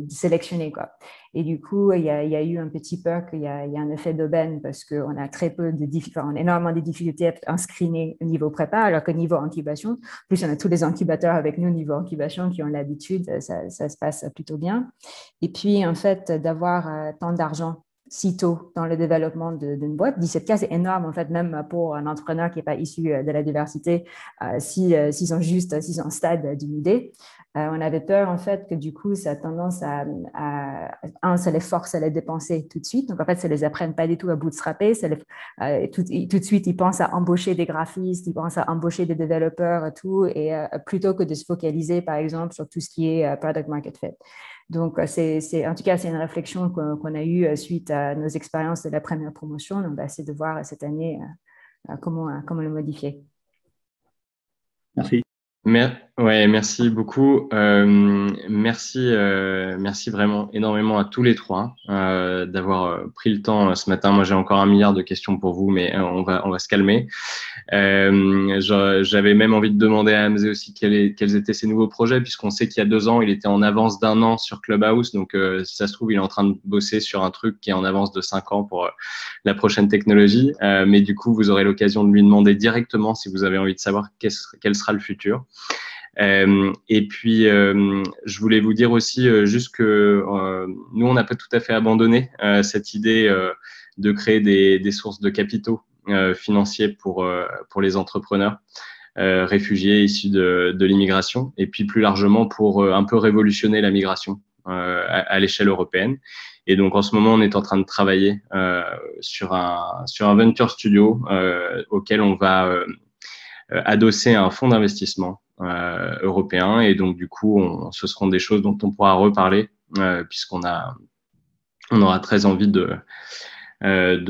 sélectionner, quoi. Et du coup, il y a eu un petit peur qu'il y a un effet d'aubaine parce qu'on a très peu on a énormément de difficultés à screener au niveau prépa, alors qu'au niveau incubation, plus on a tous les incubateurs avec nous au niveau incubation qui ont l'habitude, ça se passe plutôt bien. Et puis, en fait, d'avoir tant d'argent si tôt dans le développement d'une boîte. 17K, c'est énorme, en fait, même pour un entrepreneur qui n'est pas issu de la diversité, s'ils sont au stade d'une idée. On avait peur, en fait, que du coup, ça a tendance ça les force à les dépenser tout de suite. Donc, en fait, ça ne les apprenne pas du tout à bootstrapper. Tout de suite, ils pensent à embaucher des graphistes, ils pensent à embaucher des développeurs, tout, et plutôt que de se focaliser, par exemple, sur tout ce qui est product market fit. Donc, en tout cas, c'est une réflexion qu'on a eue suite à nos expériences de la première promotion. Donc, on va essayer de voir cette année comment le modifier. Merci. Merci beaucoup. Merci vraiment énormément à tous les trois d'avoir pris le temps ce matin. Moi, j'ai encore 1 milliard de questions pour vous, mais on va se calmer. J'avais même envie de demander à Hamzé aussi quels étaient ses nouveaux projets, puisqu'on sait qu'il y a 2 ans, il était en avance d'1 an sur Clubhouse. Donc, si ça se trouve, il est en train de bosser sur un truc qui est en avance de 5 ans pour la prochaine technologie. Mais du coup, vous aurez l'occasion de lui demander directement si vous avez envie de savoir quel sera le futur. Et puis, je voulais vous dire aussi juste que nous, on n'a pas tout à fait abandonné cette idée de créer des sources de capitaux financiers pour les entrepreneurs réfugiés issus de l'immigration, et puis plus largement pour un peu révolutionner la migration à l'échelle européenne. Et donc, en ce moment, on est en train de travailler sur un venture studio auquel on va adosser un fonds d'investissement européen. Et donc, du coup, ce seront des choses dont on pourra reparler puisqu'on aura très envie de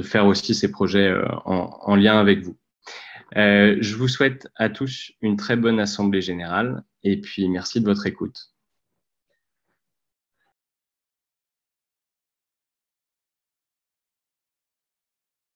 faire aussi ces projets en lien avec vous. Je vous souhaite à tous une très bonne assemblée générale et puis merci de votre écoute.